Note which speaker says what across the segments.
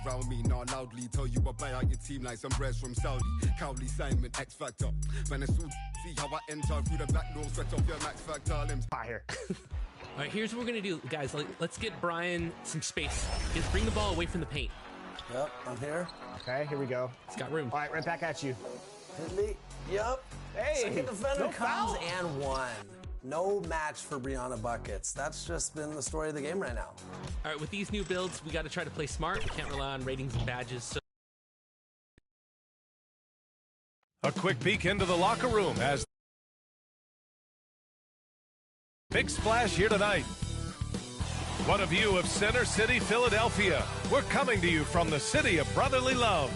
Speaker 1: around me, not loudly. Tell you I buy out your team like some breads from Saudi. Cowley, Simon, X Factor. Man, it's all see how I enter through the back door, sweat off your Max Factor limbs.
Speaker 2: Fire.
Speaker 3: All right, here's what we're gonna do, guys. Let's get Brian some space. Just bring the ball away from the paint.
Speaker 4: Yep, I'm here.
Speaker 2: Okay, here we go.
Speaker 3: He's got room.
Speaker 2: All right, right back at you.
Speaker 4: Hit me. Yep.
Speaker 2: Hey,
Speaker 4: second defender
Speaker 2: no
Speaker 4: comes
Speaker 2: foul.
Speaker 4: and one. No match for Brianna Buckets. That's just been the story of the game right now.
Speaker 3: All right, with these new builds, we got to try to play smart. We can't rely on ratings and badges. So
Speaker 5: a quick peek into the locker room as big splash here tonight. What a view of Center City, Philadelphia. We're coming to you from the city of brotherly love.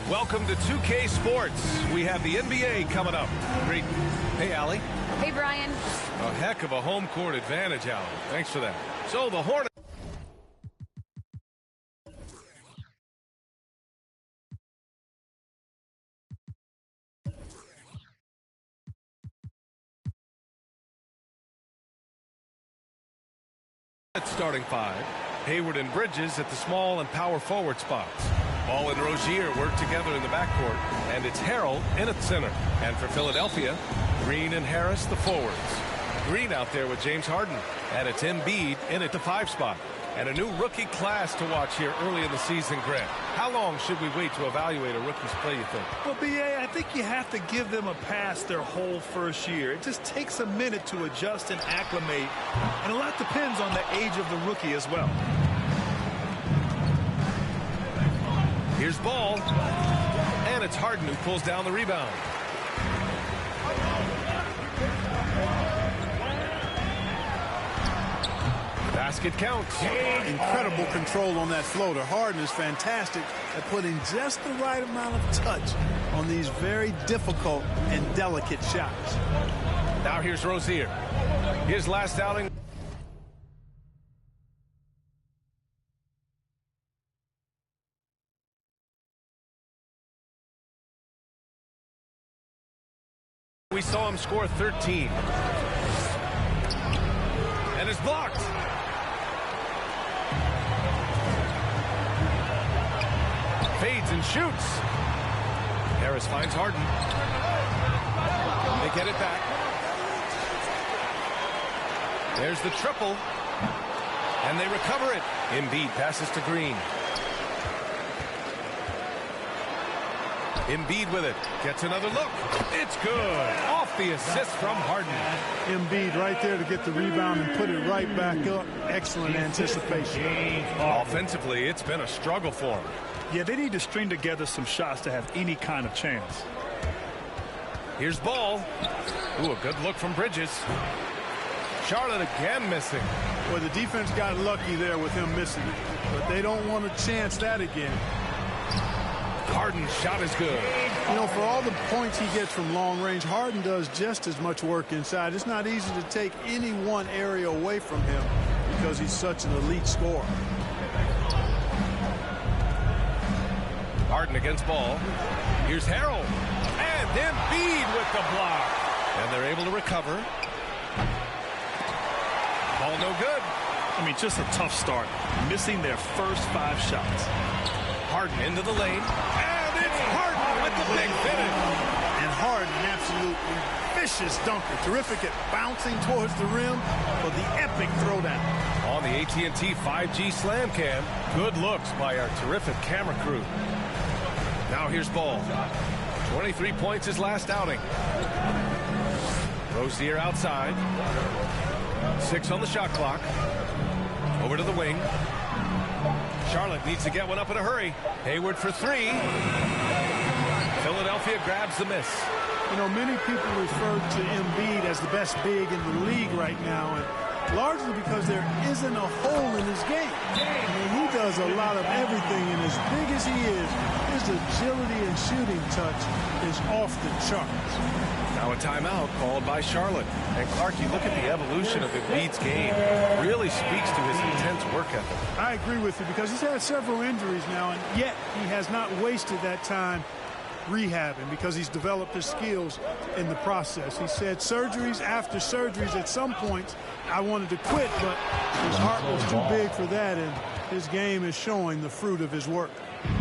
Speaker 5: Welcome to 2K Sports. We have the NBA coming up. Great. Hey, Allie.
Speaker 6: Hey, Brian.
Speaker 5: A heck of a home court advantage, Allie. Thanks for that. So the Hornets. Starting five. Hayward and Bridges at the small and power forward spots. Ball and Rozier work together in the backcourt, and it's Harrell in at center. And for Philadelphia, Green and Harris the forwards. Green out there with James Harden, and it's Embiid in at the 5 spot. And a new rookie class to watch here early in the season, Grant. How long should we wait to evaluate a rookie's play, you think?
Speaker 7: Well, B.A., I think you have to give them a pass their whole first year. It just takes a minute to adjust and acclimate, and a lot depends on the age of the rookie as well.
Speaker 5: Here's Ball, and it's Harden who pulls down the rebound. Basket counts.
Speaker 8: Incredible control on that floater. Harden is fantastic at putting just the right amount of touch on these very difficult and delicate shots.
Speaker 5: Now here's Rozier. His last outing. We saw him score 13. And it's blocked. Fades and shoots. Harris finds Harden. They get it back. There's the triple. And they recover it. Embiid passes to Green. Embiid with it. Gets another look. It's good. Off the assist from Harden.
Speaker 8: Embiid right there to get the rebound and put it right back up. Excellent anticipation.
Speaker 5: Offensively, it's been a struggle for him.
Speaker 7: Yeah, they need to string together some shots to have any kind of chance.
Speaker 5: Here's Ball. Ooh, a good look from Bridges. Charlotte again missing.
Speaker 8: Well, the defense got lucky there with him missing it, but they don't want to chance that again.
Speaker 5: Harden's shot is good.
Speaker 8: You know, for all the points he gets from long range, Harden does just as much work inside. It's not easy to take any one area away from him because he's such an elite scorer.
Speaker 5: Harden against Ball. Here's Harrell. And Embiid with the block. And they're able to recover. Ball no good.
Speaker 7: I mean, just a tough start. Missing their first 5 shots.
Speaker 5: Harden into the lane. And it's Harden with the big finish.
Speaker 8: And Harden, absolutely vicious dunker. Terrific at bouncing towards the rim for the epic throwdown.
Speaker 5: On the AT&T 5G Slam Cam. Good looks by our terrific camera crew. Now here's Ball. 23 points his last outing. Rozier outside. 6 on the shot clock. Over to the wing. Charlotte needs to get one up in a hurry. Hayward for 3. Philadelphia grabs the miss.
Speaker 8: You know, many people refer to Embiid as the best big in the league right now, and largely because there isn't a hole in his game. I mean, he does a lot of everything, and as big as he is, his agility and shooting touch is off the charts.
Speaker 5: Now a timeout called by Charlotte. And Clark, you look at the evolution of Embiid's game. Really speaks to his intense work ethic.
Speaker 8: I agree with you because he's had several injuries now, and yet he has not wasted that time rehabbing because he's developed his skills in the process. He said surgeries after surgeries, at some points I wanted to quit, but his heart was too big for that, and his game is showing the fruit of his work.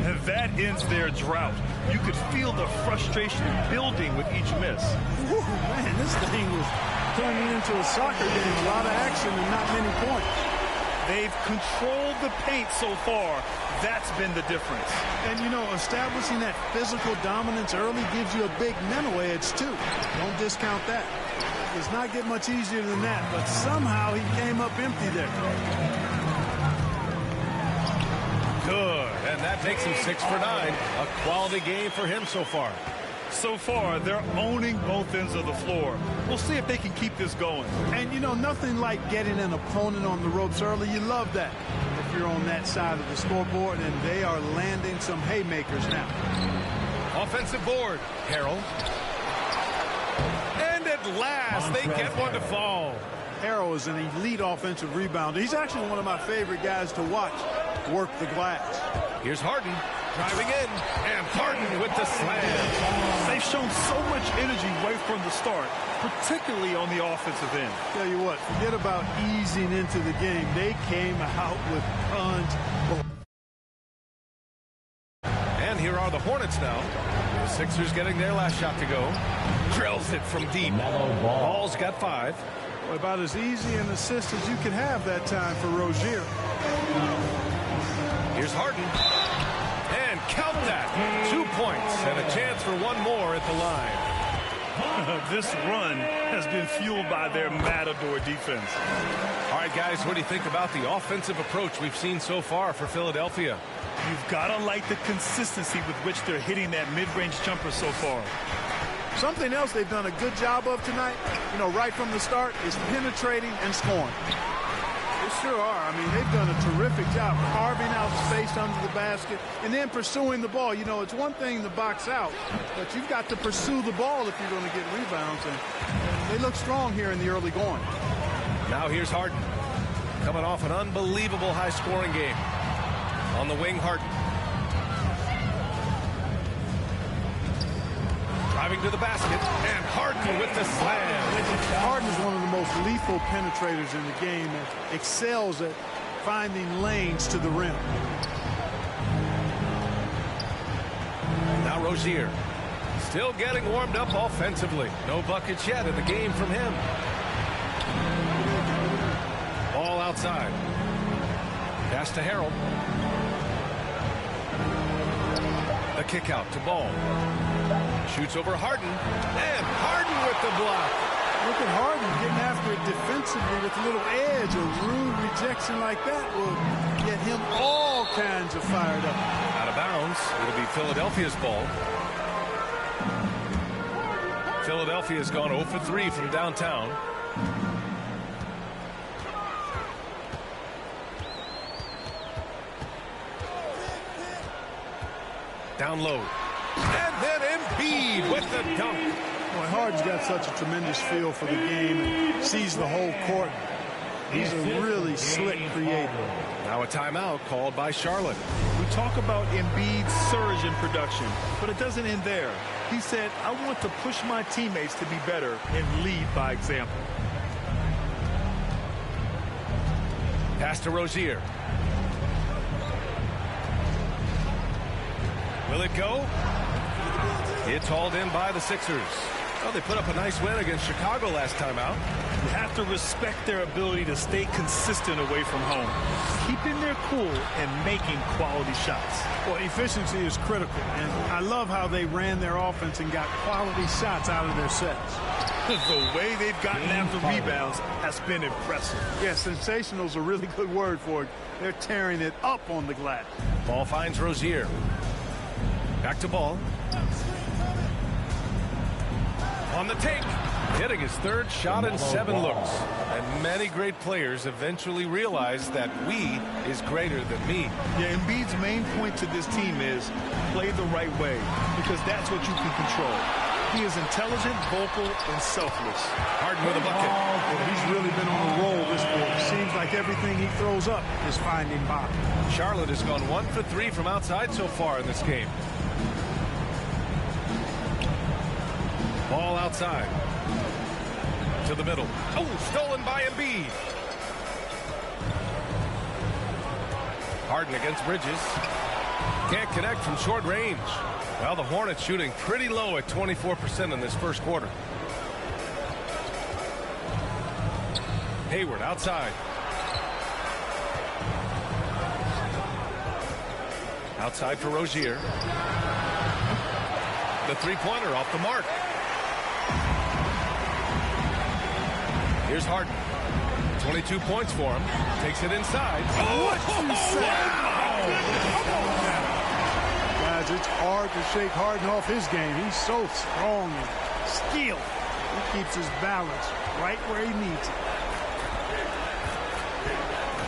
Speaker 7: And that ends their drought. You could feel the frustration building with each miss.
Speaker 8: Woo, man, this thing was turning into a soccer game. A lot of action and not many points.
Speaker 7: They've controlled the paint so far. That's been the difference.
Speaker 8: And, you know, establishing that physical dominance early gives you a big mental edge, too. Don't discount that. It does not get much easier than that, but somehow he came up empty there.
Speaker 5: Good, and that makes him 6 for 9. A quality game for him so far.
Speaker 7: So far, they're owning both ends of the floor. We'll see if they can keep this going.
Speaker 8: And, you know, nothing like getting an opponent on the ropes early. You love that if you're on that side of the scoreboard, and they are landing some haymakers now.
Speaker 5: Offensive board, Harold. And at last, they get one to fall.
Speaker 8: Harrell is an elite offensive rebounder. He's actually one of my favorite guys to watch work the glass.
Speaker 5: Here's Harden driving in, and Harden with the slam.
Speaker 7: They've shown so much energy right from the start, particularly on the offensive end.
Speaker 8: Tell you what, forget about easing into the game. They came out with tons.
Speaker 5: And here are the Hornets now. The Sixers getting their last shot to go. Drills it from deep. Ball's got 5.
Speaker 8: About as easy an assist as you could have that time for Rozier.
Speaker 5: Here's Harden. And count that. 2 points and a chance for one more at the line.
Speaker 7: This run has been fueled by their matador defense.
Speaker 5: All right, guys, what do you think about the offensive approach we've seen so far for Philadelphia?
Speaker 7: You've got to like the consistency with which they're hitting that mid-range jumper so far.
Speaker 8: Something else they've done a good job of tonight, you know, right from the start, is penetrating and scoring. They sure are. I mean, they've done a terrific job carving out space under the basket and then pursuing the ball. You know, it's one thing to box out, but you've got to pursue the ball if you're going to get rebounds. And they look strong here in the early going.
Speaker 5: Now here's Harden, coming off an unbelievable high-scoring game. On the wing, Harden. Driving to the basket, and Harden with the slam.
Speaker 8: Harden is one of the most lethal penetrators in the game and excels at finding lanes to the rim.
Speaker 5: Now Rozier, still getting warmed up offensively. No buckets yet in the game from him. Ball outside. Pass to Harold. The kick out to Ball. Shoots over Harden, and Harden with the block.
Speaker 8: Look at Harden getting after it defensively with a little edge. A rude rejection like that will get him all kinds of fired up.
Speaker 5: Out of bounds. It'll be Philadelphia's ball. Philadelphia's gone 0 for 3 from downtown. Down low. And then Embiid with the dunk.
Speaker 8: Boy, Harden's got such a tremendous feel for the game and sees the whole court. He's a really slick creator.
Speaker 5: Now a timeout called by Charlotte.
Speaker 7: We talk about Embiid's surge in production, but it doesn't end there. He said, I want to push my teammates to be better and lead by example.
Speaker 5: Pass to Rozier. Will it go? It's hauled in by the Sixers. Well, they put up a nice win against Chicago last time out.
Speaker 7: You have to respect their ability to stay consistent away from home, keeping their cool and making quality shots.
Speaker 8: Well, efficiency is critical, and I love how they ran their offense and got quality shots out of their sets.
Speaker 7: The way they've gotten after rebounds has been impressive.
Speaker 8: Yeah, sensational is a really good word for it. They're tearing it up on the glass.
Speaker 5: Ball finds Rozier. Back to Ball. On the take. Hitting his third shot in 7 looks. And many great players eventually realize that we is greater than me.
Speaker 7: Yeah, Embiid's main point to this team is play the right way, because that's what you can control. He is intelligent, vocal, and selfless.
Speaker 5: Harden with a bucket.
Speaker 8: Well, he's really been on a roll this quarter. Seems like everything he throws up is finding bottom.
Speaker 5: Charlotte has gone 1 for 3 from outside so far in this game. Ball outside. To the middle. Oh, stolen by Embiid. Harden against Bridges. Can't connect from short range. Well, the Hornets shooting pretty low at 24% in this first quarter. Hayward outside. Outside for Rozier. The three-pointer off the mark. Here's Harden. 22 points for him. Takes it inside.
Speaker 8: Oh, guys, it's hard to shake Harden off his game. He's so strong and skilled. He keeps his balance right where he needs it.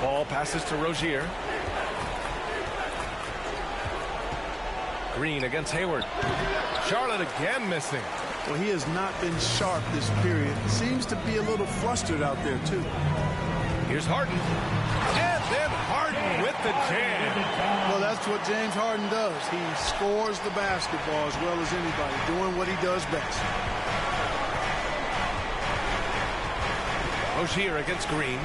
Speaker 5: Ball passes to Rozier. Green against Hayward. Charlotte again missing.
Speaker 8: Well, he has not been sharp this period. Seems to be a little flustered out there, too.
Speaker 5: Here's Harden. And then Harden with the jam.
Speaker 8: Well, that's what James Harden does. He scores the basketball as well as anybody, doing what he does best.
Speaker 5: Rozier against Green.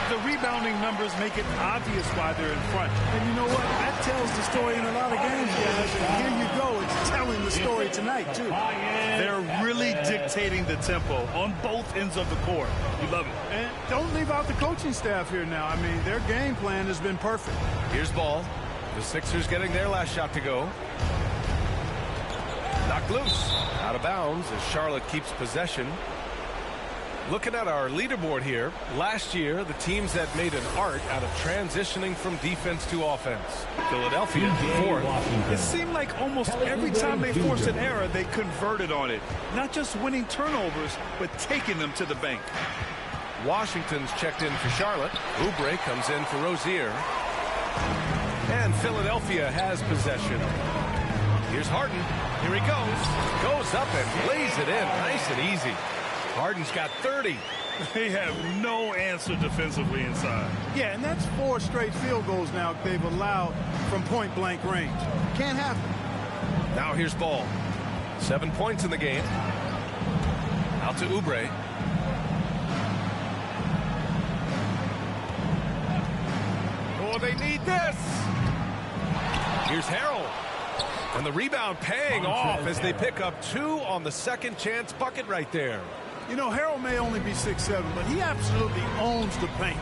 Speaker 7: The rebounding numbers make it obvious why they're in front.
Speaker 8: And you know what? That tells the story in a lot of games, guys. And here you go. It's telling the story tonight, too.
Speaker 7: They're really dictating the tempo on both ends of the court. You love it.
Speaker 8: And don't leave out the coaching staff here now. I mean, their game plan has been perfect.
Speaker 5: Here's Ball. The Sixers getting their last shot to go. Knocked loose. Out of bounds as Charlotte keeps possession. Looking at our leaderboard here, last year the teams that made an art out of transitioning from defense to offense. Philadelphia, fourth.
Speaker 7: It seemed like almost every time they forced an error, they converted on it. Not just winning turnovers, but taking them to the bank.
Speaker 5: Washington's checked in for Charlotte. Oubre comes in for Rozier. And Philadelphia has possession. Here's Harden. Here he goes. Goes up and lays it in. Nice and easy. Harden's got 30.
Speaker 7: They have no answer defensively inside.
Speaker 8: Yeah, and that's 4 straight field goals now they've allowed from point-blank range. Can't happen.
Speaker 5: Now here's Ball. 7 points in the game. Out to Oubre. Oh, they need this. Here's Harrell. And the rebound paying off as they pick up 2 on the second chance bucket right there.
Speaker 8: You know, Harrell may only be 6'7", but he absolutely owns the paint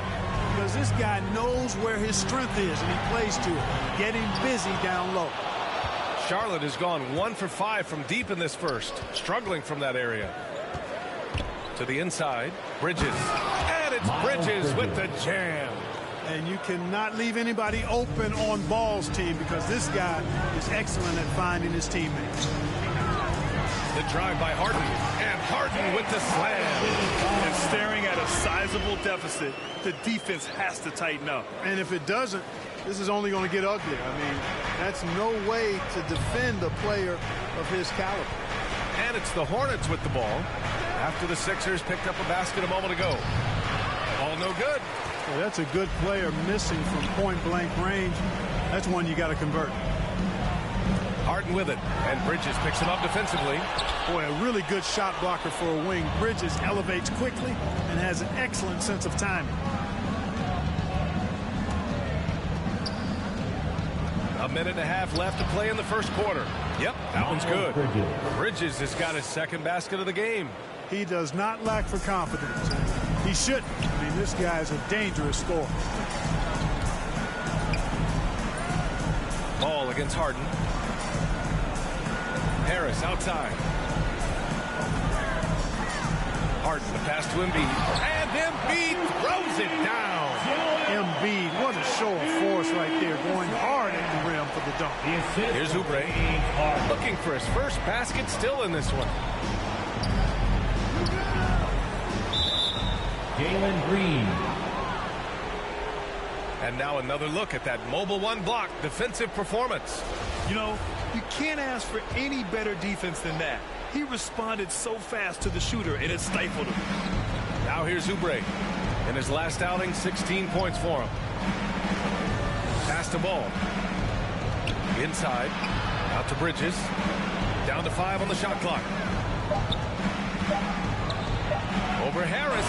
Speaker 8: because this guy knows where his strength is, and he plays to it, getting busy down low.
Speaker 5: Charlotte has gone 1 for 5 from deep in this first, struggling from that area. To the inside, Bridges. And it's Bridges with the jam.
Speaker 8: And you cannot leave anybody open on Ball's team because this guy is excellent at finding his teammates.
Speaker 5: The drive by Harden, and Harden with the slam.
Speaker 7: And staring at a sizable deficit, the defense has to tighten up.
Speaker 8: And if it doesn't, this is only going to get ugly. I mean, that's no way to defend a player of his caliber.
Speaker 5: And it's the Hornets with the ball after the Sixers picked up a basket a moment ago. All no good.
Speaker 8: Well, that's a good player missing from point-blank range. That's one you got to convert.
Speaker 5: Harden with it, and Bridges picks him up defensively.
Speaker 8: Boy, a really good shot blocker for a wing. Bridges elevates quickly and has an excellent sense of timing.
Speaker 5: A minute and a half left to play in the first quarter. Yep, that one's good. Bridges has got his second basket of the game.
Speaker 8: He does not lack for confidence. He shouldn't. I mean, this guy is a dangerous scorer.
Speaker 5: Ball against Harden. Harris outside. Harden, the pass to Embiid. And Embiid throws it down.
Speaker 8: Embiid, what a show of force right there, going hard at the rim for the dunk.
Speaker 5: Here's Oubre. Looking for his first basket still in this one.
Speaker 2: Jalen Green.
Speaker 5: And now another look at that mobile one block defensive performance.
Speaker 7: You know, you can't ask for any better defense than that. He responded so fast to the shooter, and it stifled him.
Speaker 5: Now here's Oubre. In his last outing, 16 points for him. Pass the ball. Inside. Out to Bridges. Down to 5 on the shot clock. Over Harris.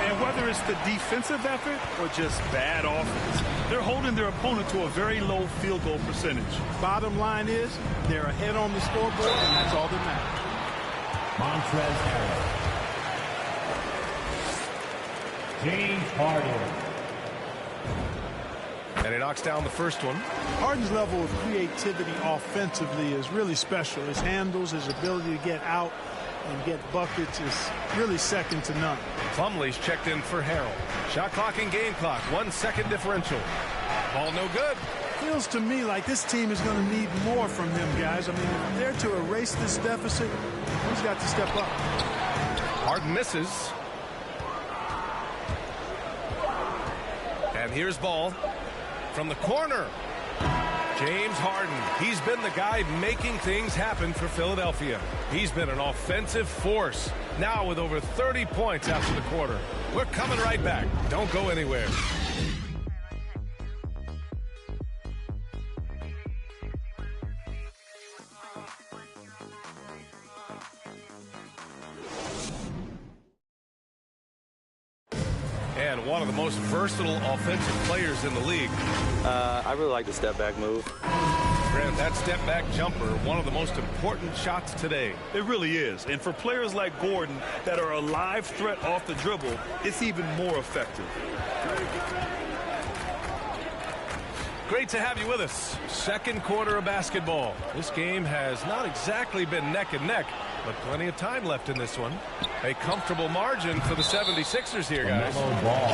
Speaker 7: And whether it's the defensive effort or just bad offense, they're holding their opponent to a very low field goal percentage.
Speaker 8: Bottom line is they're ahead on the scoreboard, and that's all that matters.
Speaker 2: Montrezl Harrell. James Harden.
Speaker 5: And he knocks down the first one.
Speaker 8: Harden's level of creativity offensively is really special. His handles, his ability to get out and get buckets is really second to none.
Speaker 5: Plumlee's checked in for Harrell. Shot clock and game clock, 1 second differential. Ball no good.
Speaker 8: Feels to me like this team is going to need more from him, guys. I mean, if they're to erase this deficit, he's got to step up.
Speaker 5: Harden misses. And here's ball from the corner. James Harden. He's been the guy making things happen for Philadelphia. He's been an offensive force. Now with over 30 points after the quarter. We're coming right back. Don't go anywhere. And one of the most versatile offensive players in the league.
Speaker 6: I really like the step-back move.
Speaker 5: Grant, that step-back jumper, one of the most important shots today.
Speaker 7: It really is. And for players like Gordon that are a live threat off the dribble, it's even more effective.
Speaker 5: Great to have you with us. Second quarter of basketball. This game has not exactly been neck and neck, but plenty of time left in this one. A comfortable margin for the 76ers here, guys.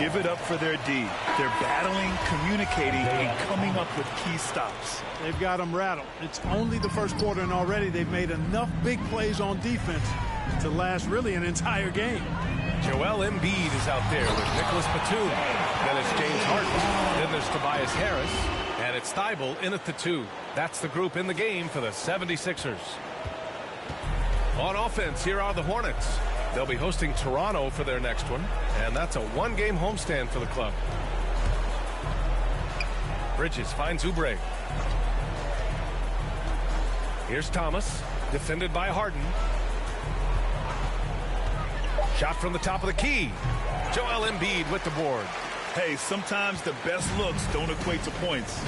Speaker 7: Give it up for their D. They're battling, communicating, and coming up with key stops.
Speaker 8: They've got them rattled. It's only the first quarter, and already they've made enough big plays on defense to last really an entire game.
Speaker 5: Joel Embiid is out there with Nicholas Batum. Then it's James Harden. Then there's Tobias Harris. And it's Thibault in at the 2. That's the group in the game for the 76ers. On offense, here are the Hornets. They'll be hosting Toronto for their next one. And that's a one-game homestand for the club. Bridges finds Oubre. Here's Thomas, defended by Harden. Shot from the top of the key. Joel Embiid with the board.
Speaker 7: Hey, sometimes the best looks don't equate to points.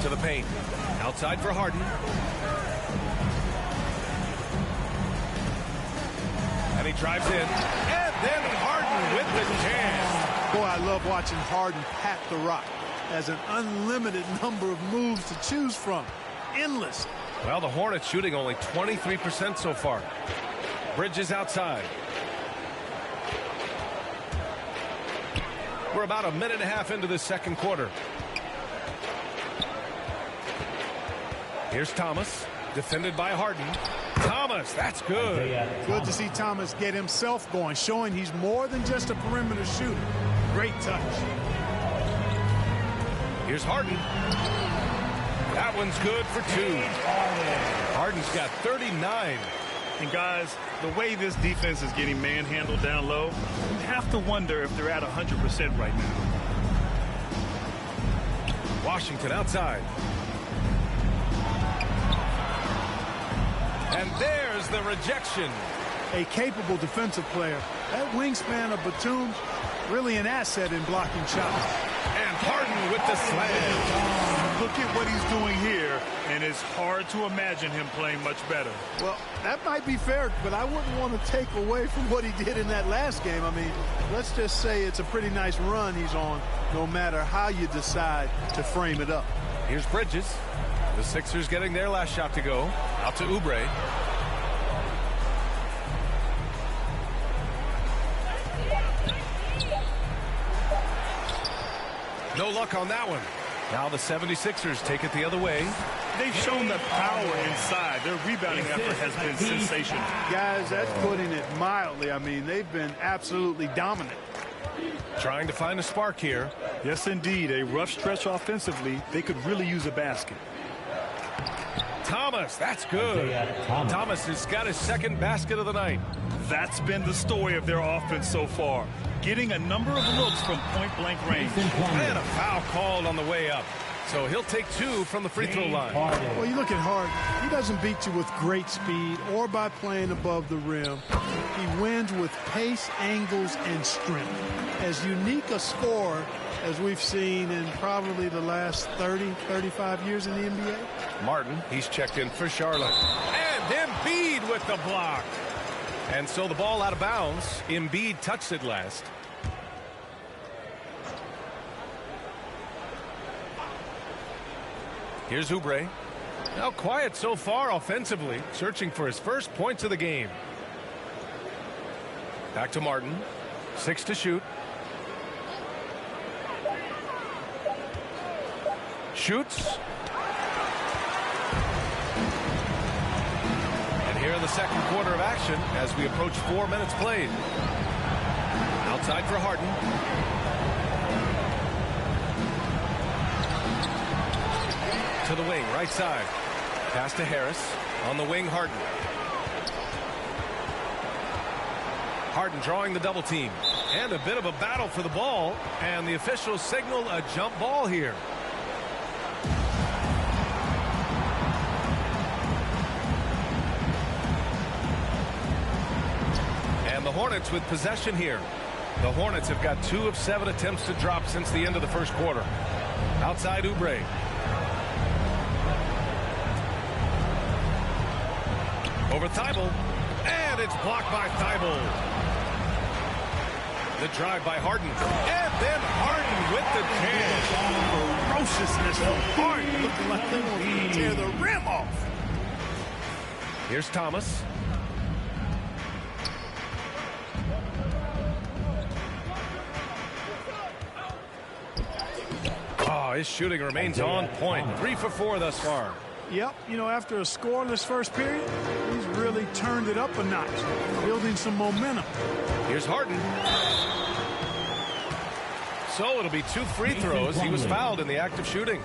Speaker 5: To the paint. Outside for Harden. And he drives in. And then Harden with the jam.
Speaker 8: Boy, I love watching Harden pat the rock. Has an unlimited number of moves to choose from. Endless.
Speaker 5: Well, the Hornets shooting only 23% so far. Bridges outside. We're about a minute and a half into this second quarter. Here's Thomas, defended by Harden. Thomas, that's good.
Speaker 8: Good to see Thomas get himself going, showing he's more than just a perimeter shooter. Great touch.
Speaker 5: Here's Harden. That one's good for 2. Harden's got 39.
Speaker 7: And guys, the way this defense is getting manhandled down low, you have to wonder if they're at 100% right now.
Speaker 5: Washington outside. And there's the rejection.
Speaker 8: A capable defensive player. That wingspan of Batum's really an asset in blocking shots.
Speaker 5: And Harden with the slam.
Speaker 7: Look at what he's doing here, and it's hard to imagine him playing much better.
Speaker 8: Well, that might be fair, but I wouldn't want to take away from what he did in that last game. I mean, let's just say it's a pretty nice run he's on, no matter how you decide to frame it up.
Speaker 5: Here's Bridges. The Sixers getting their last shot to go. Out to Oubre. No luck on that one. Now the 76ers take it the other way.
Speaker 7: They've shown the power inside. Their rebounding effort has been sensational.
Speaker 8: Guys, that's putting it mildly. I mean, they've been absolutely dominant.
Speaker 5: Trying to find a spark here.
Speaker 7: Yes, indeed. A rough stretch offensively. They could really use a basket.
Speaker 5: Thomas, that's good. Thomas has got his second basket of the night.
Speaker 7: That's been the story of their offense so far. Getting a number of looks from point-blank range.
Speaker 5: And a foul called on the way up. So he'll take 2 from the free throw line.
Speaker 8: Well, you look at Harden. He doesn't beat you with great speed or by playing above the rim. He wins with pace, angles, and strength. As unique a scorer as we've seen in probably the last 30, 35 years in the NBA.
Speaker 5: Martin, he's checked in for Charlotte. And Embiid with the block. And so the ball out of bounds. Embiid touched it last. Here's Oubre. Now quiet so far offensively, searching for his first points of the game. Back to Martin. 6 to shoot. Shoots. And here in the second quarter of action as we approach 4 minutes played. Outside for Harden. To the wing, right side. Pass to Harris. On the wing, Harden. Harden drawing the double team. And a bit of a battle for the ball. And the officials signal a jump ball here. And the Hornets with possession here. The Hornets have got 2 of 7 attempts to drop since the end of the first quarter. Outside Oubre. Over Thibault, and it's blocked by Thibault. The drive by Harden, and then Harden with the jam.
Speaker 8: Ferociousness from Harden, looking like they want to tear the rim off.
Speaker 5: Here's Thomas. Oh, his shooting remains on point. 3 for 4 thus far.
Speaker 8: Yep, you know, after a scoreless first period, he's really turned it up a notch, building some momentum.
Speaker 5: Here's Harden. So it'll be 2 free throws. He was fouled in the act of shooting.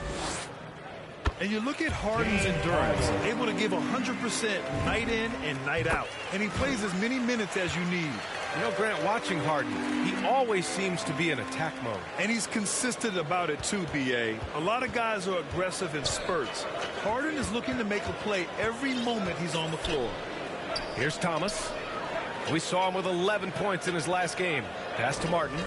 Speaker 7: And you look at Harden's endurance, able to give 100% night in and night out. And he plays as many minutes as you need.
Speaker 5: You know, Grant, watching Harden, he always seems to be in attack mode.
Speaker 7: And he's consistent about it too, B.A. A lot of guys are aggressive in spurts. Harden is looking to make a play every moment he's on the floor.
Speaker 5: Here's Thomas. We saw him with 11 points in his last game. Pass to Martin.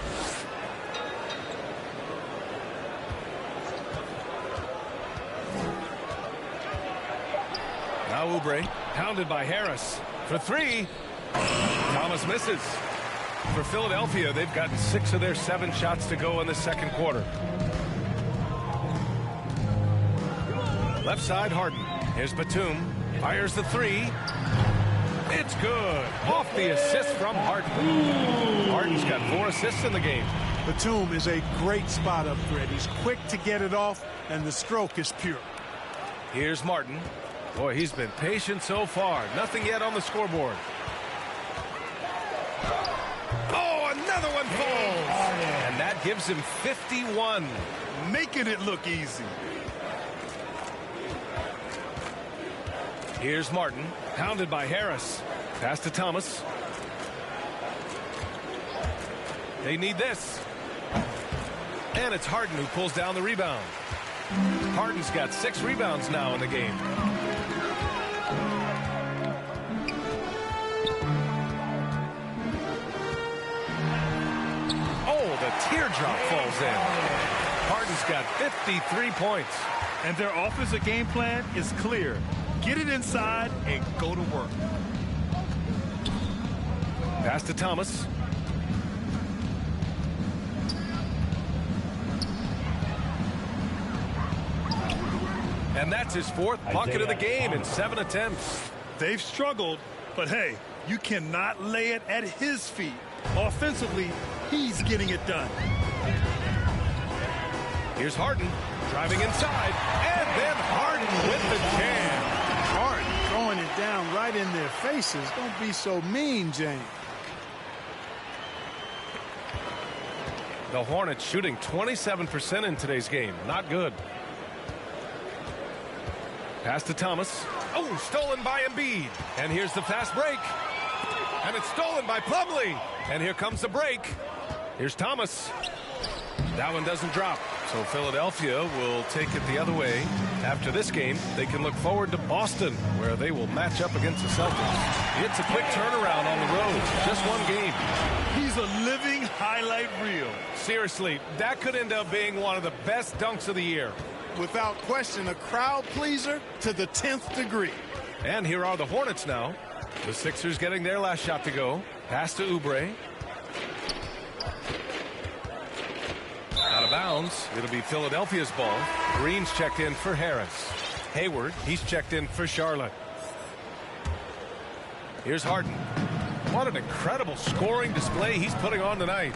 Speaker 5: Now Oubre, pounded by Harris. For 3. Thomas misses. For Philadelphia, they've gotten 6 of their 7 shots to go in the second quarter. Left side, Harden. Here's Batum. Fires the 3. It's good. Off the assist from Harden. Harden's got 4 assists in the game.
Speaker 8: Batum is a great spot up threat. He's quick to get it off, and the stroke is pure.
Speaker 5: Here's Martin. Boy, he's been patient so far. Nothing yet on the scoreboard. Oh, another one falls. And that gives him 51.
Speaker 7: Making it look easy.
Speaker 5: Here's Martin, pounded by Harris. Pass to Thomas. They need this. And it's Harden who pulls down the rebound. Harden's got 6 rebounds now in the game. Oh, the teardrop falls in. Harden's got 53 points.
Speaker 7: And their offensive game plan is clear. Get it inside and go to work.
Speaker 5: Pass to Thomas. And that's his 4th bucket of the game in 7 attempts.
Speaker 7: They've struggled, but hey, you cannot lay it at his feet. Offensively, he's getting it done.
Speaker 5: Here's Harden driving inside, and then Harden with the jam.
Speaker 8: Harden throwing it down right in their faces. Don't be so mean, James.
Speaker 5: The Hornets shooting 27% in today's game. Not good. Pass to Thomas. Oh, stolen by Embiid. And here's the fast break. And it's stolen by Plumlee. And here comes the break. Here's Thomas. That one doesn't drop. So Philadelphia will take it the other way. After this game, they can look forward to Boston, where they will match up against the Celtics. It's a quick turnaround on the road. Just one game.
Speaker 7: He's a living highlight reel.
Speaker 5: Seriously, that could end up being one of the best dunks of the year.
Speaker 8: Without question, a crowd pleaser to the 10th degree.
Speaker 5: And here are the Hornets now. The Sixers getting their last shot to go. Pass to Oubre. Out of bounds. It'll be Philadelphia's ball. Green's checked in for Harris. Hayward, he's checked in for Charlotte. Here's Harden. What an incredible scoring display he's putting on tonight.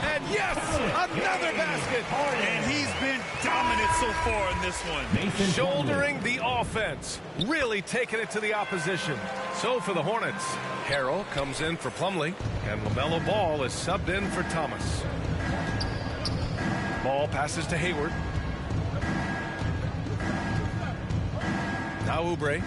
Speaker 5: And yes, another basket.
Speaker 7: And he's been dominant so far in this one.
Speaker 5: Shouldering the offense. Really taking it to the opposition. So for the Hornets, Harrell comes in for Plumlee. And LaMelo Ball is subbed in for Thomas. Ball passes to Hayward. Now Oubre.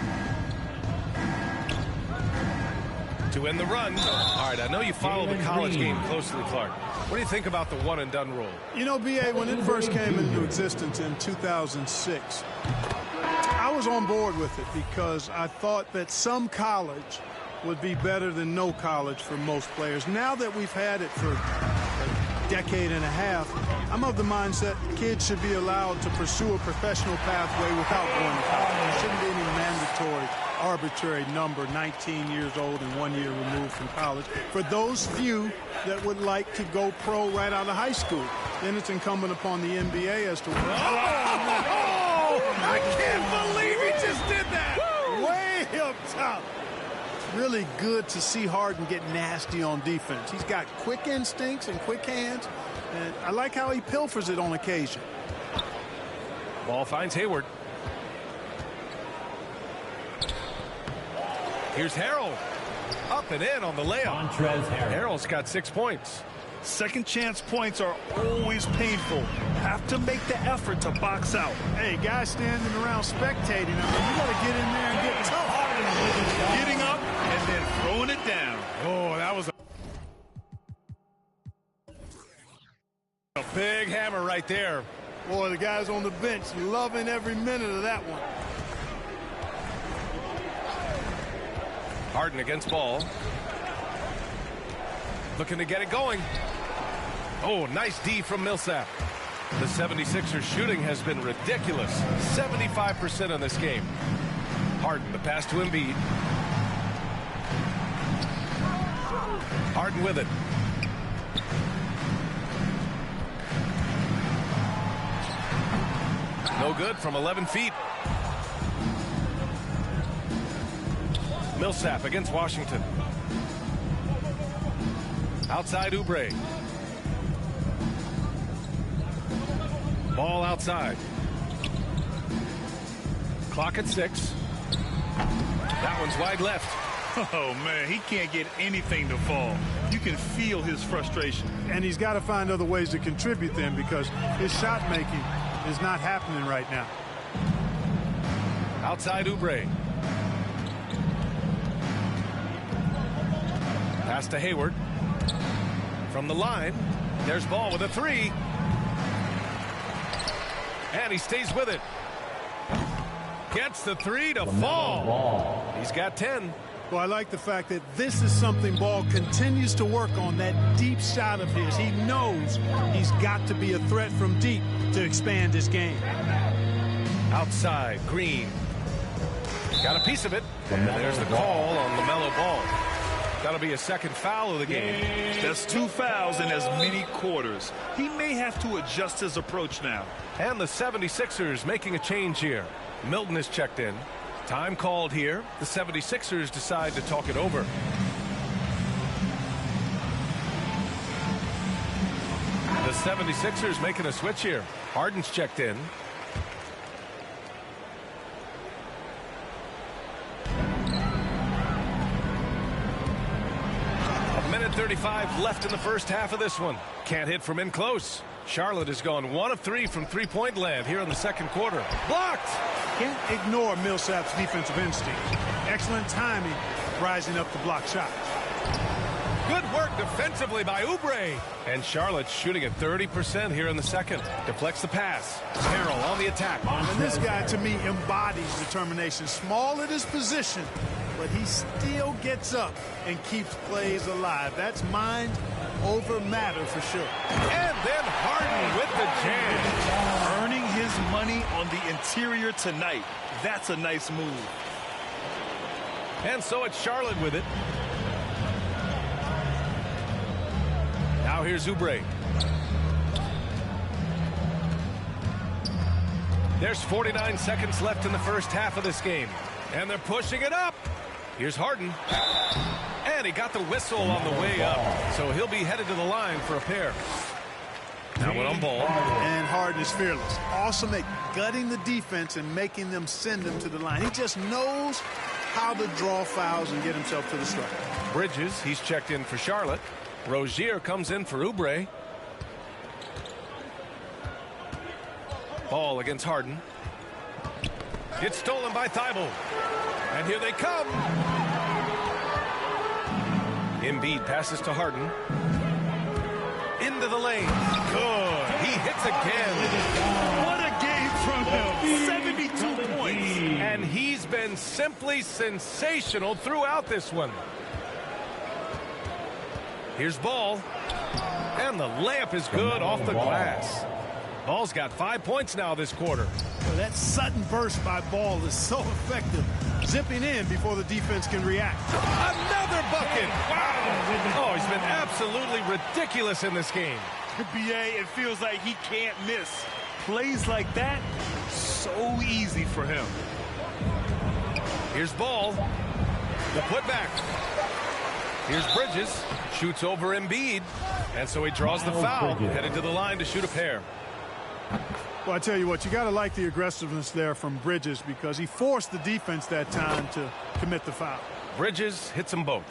Speaker 5: To end the run. All right, I know you follow the college game closely, Clark. What do you think about the one-and-done rule?
Speaker 8: You know, B.A., when it first came into existence in 2006, I was on board with it because I thought that some college would be better than no college for most players. Now that we've had it for a decade and a half, I'm of the mindset kids should be allowed to pursue a professional pathway without going to college. There shouldn't be any mandatory arbitrary number, 19 years old and 1 year removed from college, for those few that would like to go pro right out of high school. Then it's incumbent upon the NBA as to...
Speaker 5: I can't believe he just did that!
Speaker 8: Way up top. Really good to see Harden get nasty on defense. He's got quick instincts and quick hands, and I like how he pilfers it on occasion.
Speaker 5: Ball finds Hayward. Here's Harrell. Up and in on the layup. Harrell's got 6 points.
Speaker 7: Second chance points are always painful. Have to make the effort to box out.
Speaker 8: Hey, guys standing around spectating, I mean, you got to get in there and get tough.
Speaker 7: Getting up and then throwing it down.
Speaker 5: Oh, that was a big hammer right there.
Speaker 8: Boy, the guys on the bench loving every minute of that one.
Speaker 5: Harden against Ball. Looking to get it going. Oh, nice D from Millsap. The 76ers shooting has been ridiculous. 75% in this game. Harden, the pass to Embiid. Harden with it. No good from 11 feet. Millsap against Washington. Outside Oubre. Ball outside. Clock at 6. That one's wide left.
Speaker 7: Oh, man, he can't get anything to fall. You can feel his frustration.
Speaker 8: And he's got to find other ways to contribute then, because his shot making is not happening right now.
Speaker 5: Outside Oubre. Pass to Hayward. From the line, there's Ball with a 3. And he stays with it. Gets the 3 to fall. He's got 10.
Speaker 8: Well, I like the fact that this is something Ball continues to work on, that deep shot of his. He knows he's got to be a threat from deep to expand his game.
Speaker 5: Outside, Green. Got a piece of it. And there's the call on LaMelo Ball. That'll be a second foul of the game.
Speaker 7: That's 2 fouls in as many quarters. He may have to adjust his approach now.
Speaker 5: And the 76ers making a change here. Milton is checked in. Time called here. The 76ers decide to talk it over. The 76ers making a switch here. Harden's checked in. A minute 35 left in the first half of this one. Can't hit from in close. Charlotte has gone 1 of 3 from three-point land here in the second quarter. Blocked!
Speaker 8: Can't ignore Millsap's defensive instinct. Excellent timing rising up to block shots.
Speaker 5: Good work defensively by Oubre. And Charlotte's shooting at 30% here in the second. Deflects the pass. Harrell on the attack.
Speaker 8: And this guy, to me, embodies determination. Small at his position, but he still gets up and keeps plays alive. That's mind over matter for sure.
Speaker 5: And then Harden with the jam.
Speaker 7: Earning his money on the interior tonight. That's a nice move.
Speaker 5: And so it's Charlotte with it. Now here's Oubre. There's 49 seconds left in the first half of this game. And they're pushing it up. Here's Harden. And he got the whistle on the way up. So he'll be headed to the line for a pair. Now one on ball.
Speaker 8: And Harden is fearless. Awesome at gutting the defense and making them send him to the line. He just knows how to draw fouls and get himself to the stripe.
Speaker 5: Bridges, he's checked in for Charlotte. Rozier comes in for Oubre. Ball against Harden. It's stolen by Thibault. And here they come. Embiid passes to Harden. Into the lane. Good. He hits again.
Speaker 7: What a game from him. 72 points.
Speaker 5: And he's been simply sensational throughout this one. Here's Ball. And the layup is good off the glass. Ball's got 5 points now this quarter.
Speaker 8: Well, that sudden burst by Ball is so effective. Zipping in before the defense can react.
Speaker 5: Another bucket. Wow. Oh, he's been absolutely ridiculous in this game.
Speaker 7: BA, it feels like he can't miss. Plays like that, so easy for him.
Speaker 5: Here's Ball. The putback. Here's Bridges. Shoots over Embiid. And so he draws the foul. Headed to the line to shoot a pair.
Speaker 8: Well, I tell you what, you got to like the aggressiveness there from Bridges because he forced the defense that time to commit the foul.
Speaker 5: Bridges hits them both.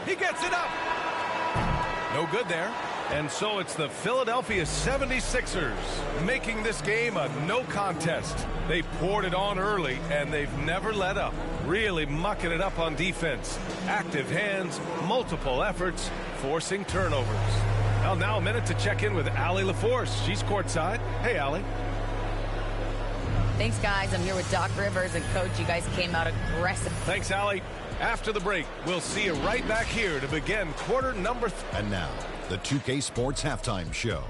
Speaker 5: He gets it up. No good there. And so it's the Philadelphia 76ers making this game a no contest. They poured it on early, and they've never let up. Really mucking it up on defense. Active hands, multiple efforts, forcing turnovers. Well, now a minute to check in with Allie LaForce. She's courtside. Hey, Allie.
Speaker 9: Thanks, guys. I'm here with Doc Rivers and Coach. You guys came out aggressive.
Speaker 5: Thanks, Allie. After the break, we'll see you right back here to begin quarter number 3.
Speaker 10: And now, the 2K Sports Halftime Show.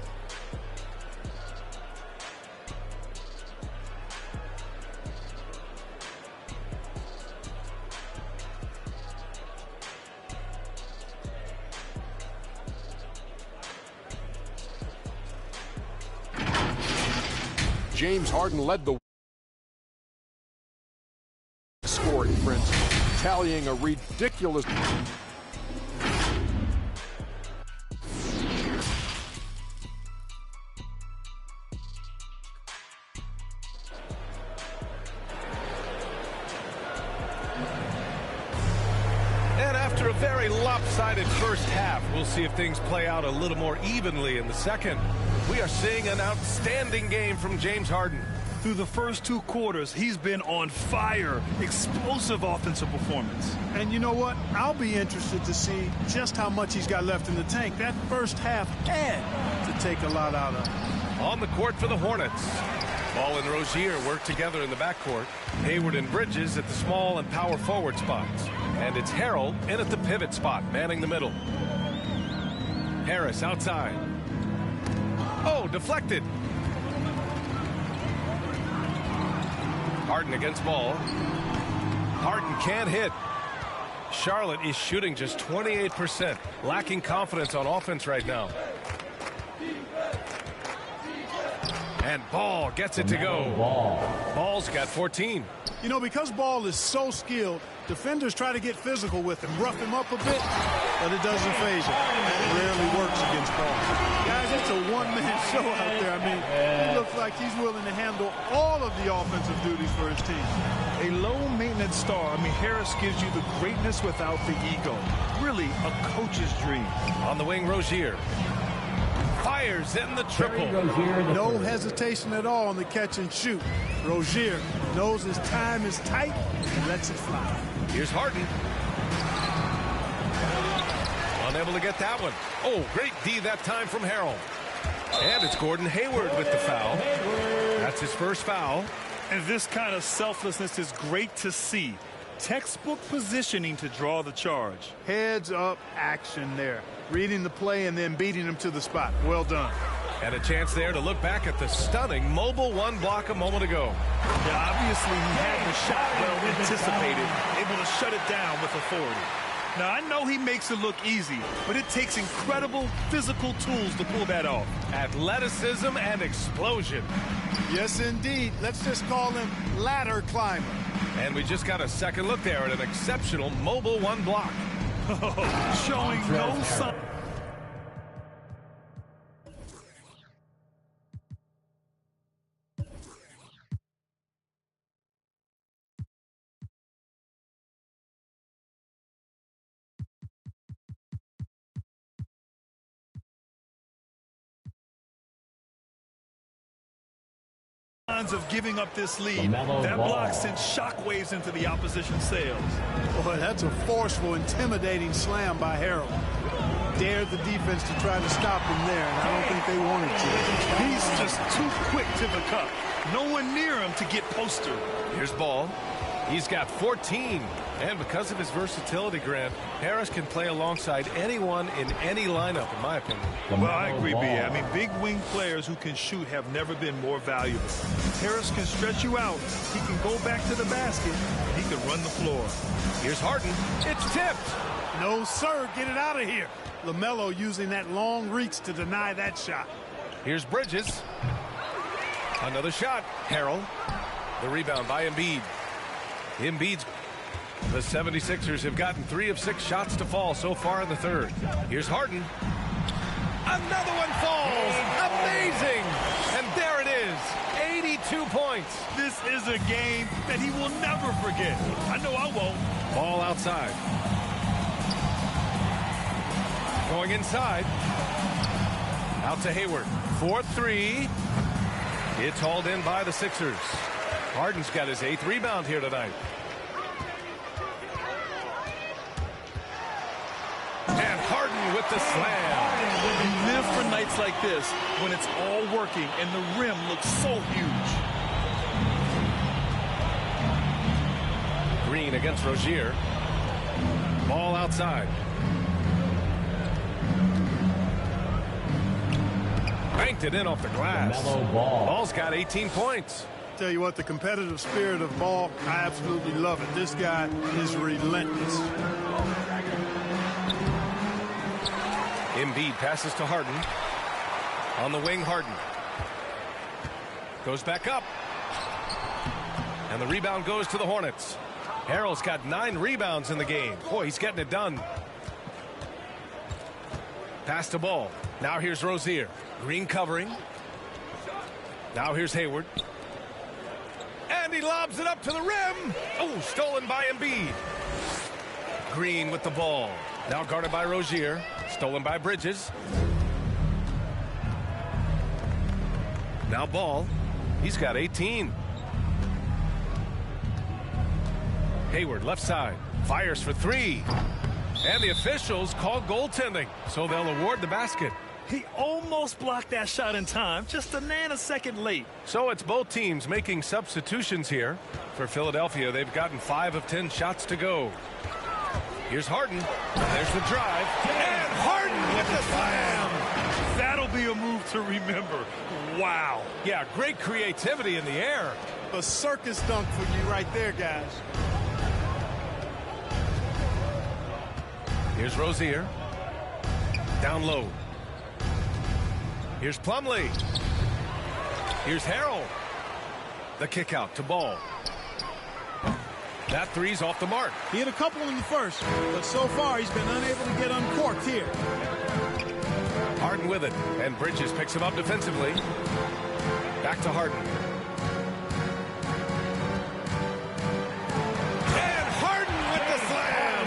Speaker 11: James Harden led the scoring frenzy, tallying a ridiculous
Speaker 5: After a very lopsided first half, we'll see if things play out a little more evenly in the second. We are seeing an outstanding game from James Harden.
Speaker 7: Through the first 2 quarters, he's been on fire. Explosive offensive performance.
Speaker 8: And you know what? I'll be interested to see just how much he's got left in the tank. That first half had to take a lot out of him.
Speaker 5: On the court for the Hornets. Ball and Rozier work together in the backcourt. Hayward and Bridges at the small and power forward spots. And it's Harrell in at the pivot spot, manning the middle. Harris outside. Oh, deflected. Harden against Ball. Harden can't hit. Charlotte is shooting just 28%, lacking confidence on offense right now. And Ball gets it to go. Ball's got 14.
Speaker 8: You know, because Ball is so skilled, defenders try to get physical with him, rough him up a bit, but it doesn't faze him. It rarely works against Ball. Guys, it's a one-man show out there. I mean, he looks like he's willing to handle all of the offensive duties for his team.
Speaker 7: A low-maintenance star. I mean, Harris gives you the greatness without the ego. Really a coach's dream.
Speaker 5: On the wing, Rozier. Fires in the triple.
Speaker 8: No hesitation at all on the catch and shoot. Rozier knows his time is tight and lets it fly.
Speaker 5: Here's Harden. Unable to get that one. Oh, great D that time from Harrell. And it's Gordon Hayward with the foul. That's his first foul.
Speaker 7: And this kind of selflessness is great to see. Textbook positioning to draw the charge.
Speaker 8: Heads up action there. Reading the play and then beating him to the spot. Well done.
Speaker 5: And a chance there to look back at the stunning mobile one block a moment ago.
Speaker 7: Yeah, obviously he had the shot well anticipated, able to shut it down with authority. Now, I know he makes it look easy, but it takes incredible physical tools to pull that off.
Speaker 5: Athleticism and explosion.
Speaker 8: Yes, indeed. Let's just call him ladder climber.
Speaker 5: And we just got a second look there at an exceptional mobile one block.
Speaker 7: Showing no sign. Of giving up this lead. That block sent shockwaves into the opposition sails.
Speaker 8: Boy, that's a forceful, intimidating slam by Harrell. Dared the defense to try to stop him there, and I don't think they wanted to.
Speaker 7: He's just too quick to the cup. No one near him to get postered.
Speaker 5: Here's Ball. He's got 14. And because of his versatility, Grant, Harris can play alongside anyone in any lineup, in my opinion.
Speaker 7: Well, I agree, B. I mean, big wing players who can shoot have never been more valuable. Harris can stretch you out. He can go back to the basket. He can run the floor.
Speaker 5: Here's Harden. It's tipped.
Speaker 8: No, sir. Get it out of here. LaMelo using that long reach to deny that shot.
Speaker 5: Here's Bridges. Another shot. Harrell. The rebound by Embiid. Embiid's. The 76ers have gotten 3 of 6 shots to fall so far in the third. Here's Harden. Another one falls. Amazing. And there it is. 82 points.
Speaker 7: This is a game that he will never forget. I know I won't.
Speaker 5: Ball outside. Going inside. Out to Hayward. 4-3. It's hauled in by the Sixers. Harden's got his 8th rebound here tonight. And Harden with the slam.
Speaker 7: You live for nights like this when it's all working and the rim looks so huge.
Speaker 5: Green against Rozier. Ball outside. Banked it in off the glass. Ball's got 18 points.
Speaker 8: Tell you what, the competitive spirit of Ball, I absolutely love it. This guy is relentless.
Speaker 5: Embiid passes to Harden. On the wing, Harden. Goes back up. And the rebound goes to the Hornets. Harrell's got 9 rebounds in the game. Boy, he's getting it done. Pass to Ball. Now here's Rozier. Green covering. Now here's Hayward. And he lobs it up to the rim. Oh, stolen by Embiid. Green with the ball. Now guarded by Rozier. Stolen by Bridges. Now Ball. He's got 18. Hayward left side. Fires for 3. And the officials call goaltending, so they'll award the basket.
Speaker 7: He almost blocked that shot in time, just a nanosecond late.
Speaker 5: So it's both teams making substitutions here. For Philadelphia, they've gotten 5 of 10 shots to go. Here's Harden. There's the drive. And Harden with the slam.
Speaker 7: That'll be a move to remember. Wow.
Speaker 5: Yeah, great creativity in the air.
Speaker 8: A circus dunk for you right there, guys.
Speaker 5: Here's Rozier. Down low. Here's Plumlee. Here's Harrell. The kick out to Ball. That three's off the mark.
Speaker 8: He had a couple in the first, but so far he's been unable to get uncorked here.
Speaker 5: Harden with it, and Bridges picks him up defensively. Back to Harden. And Harden with the slam.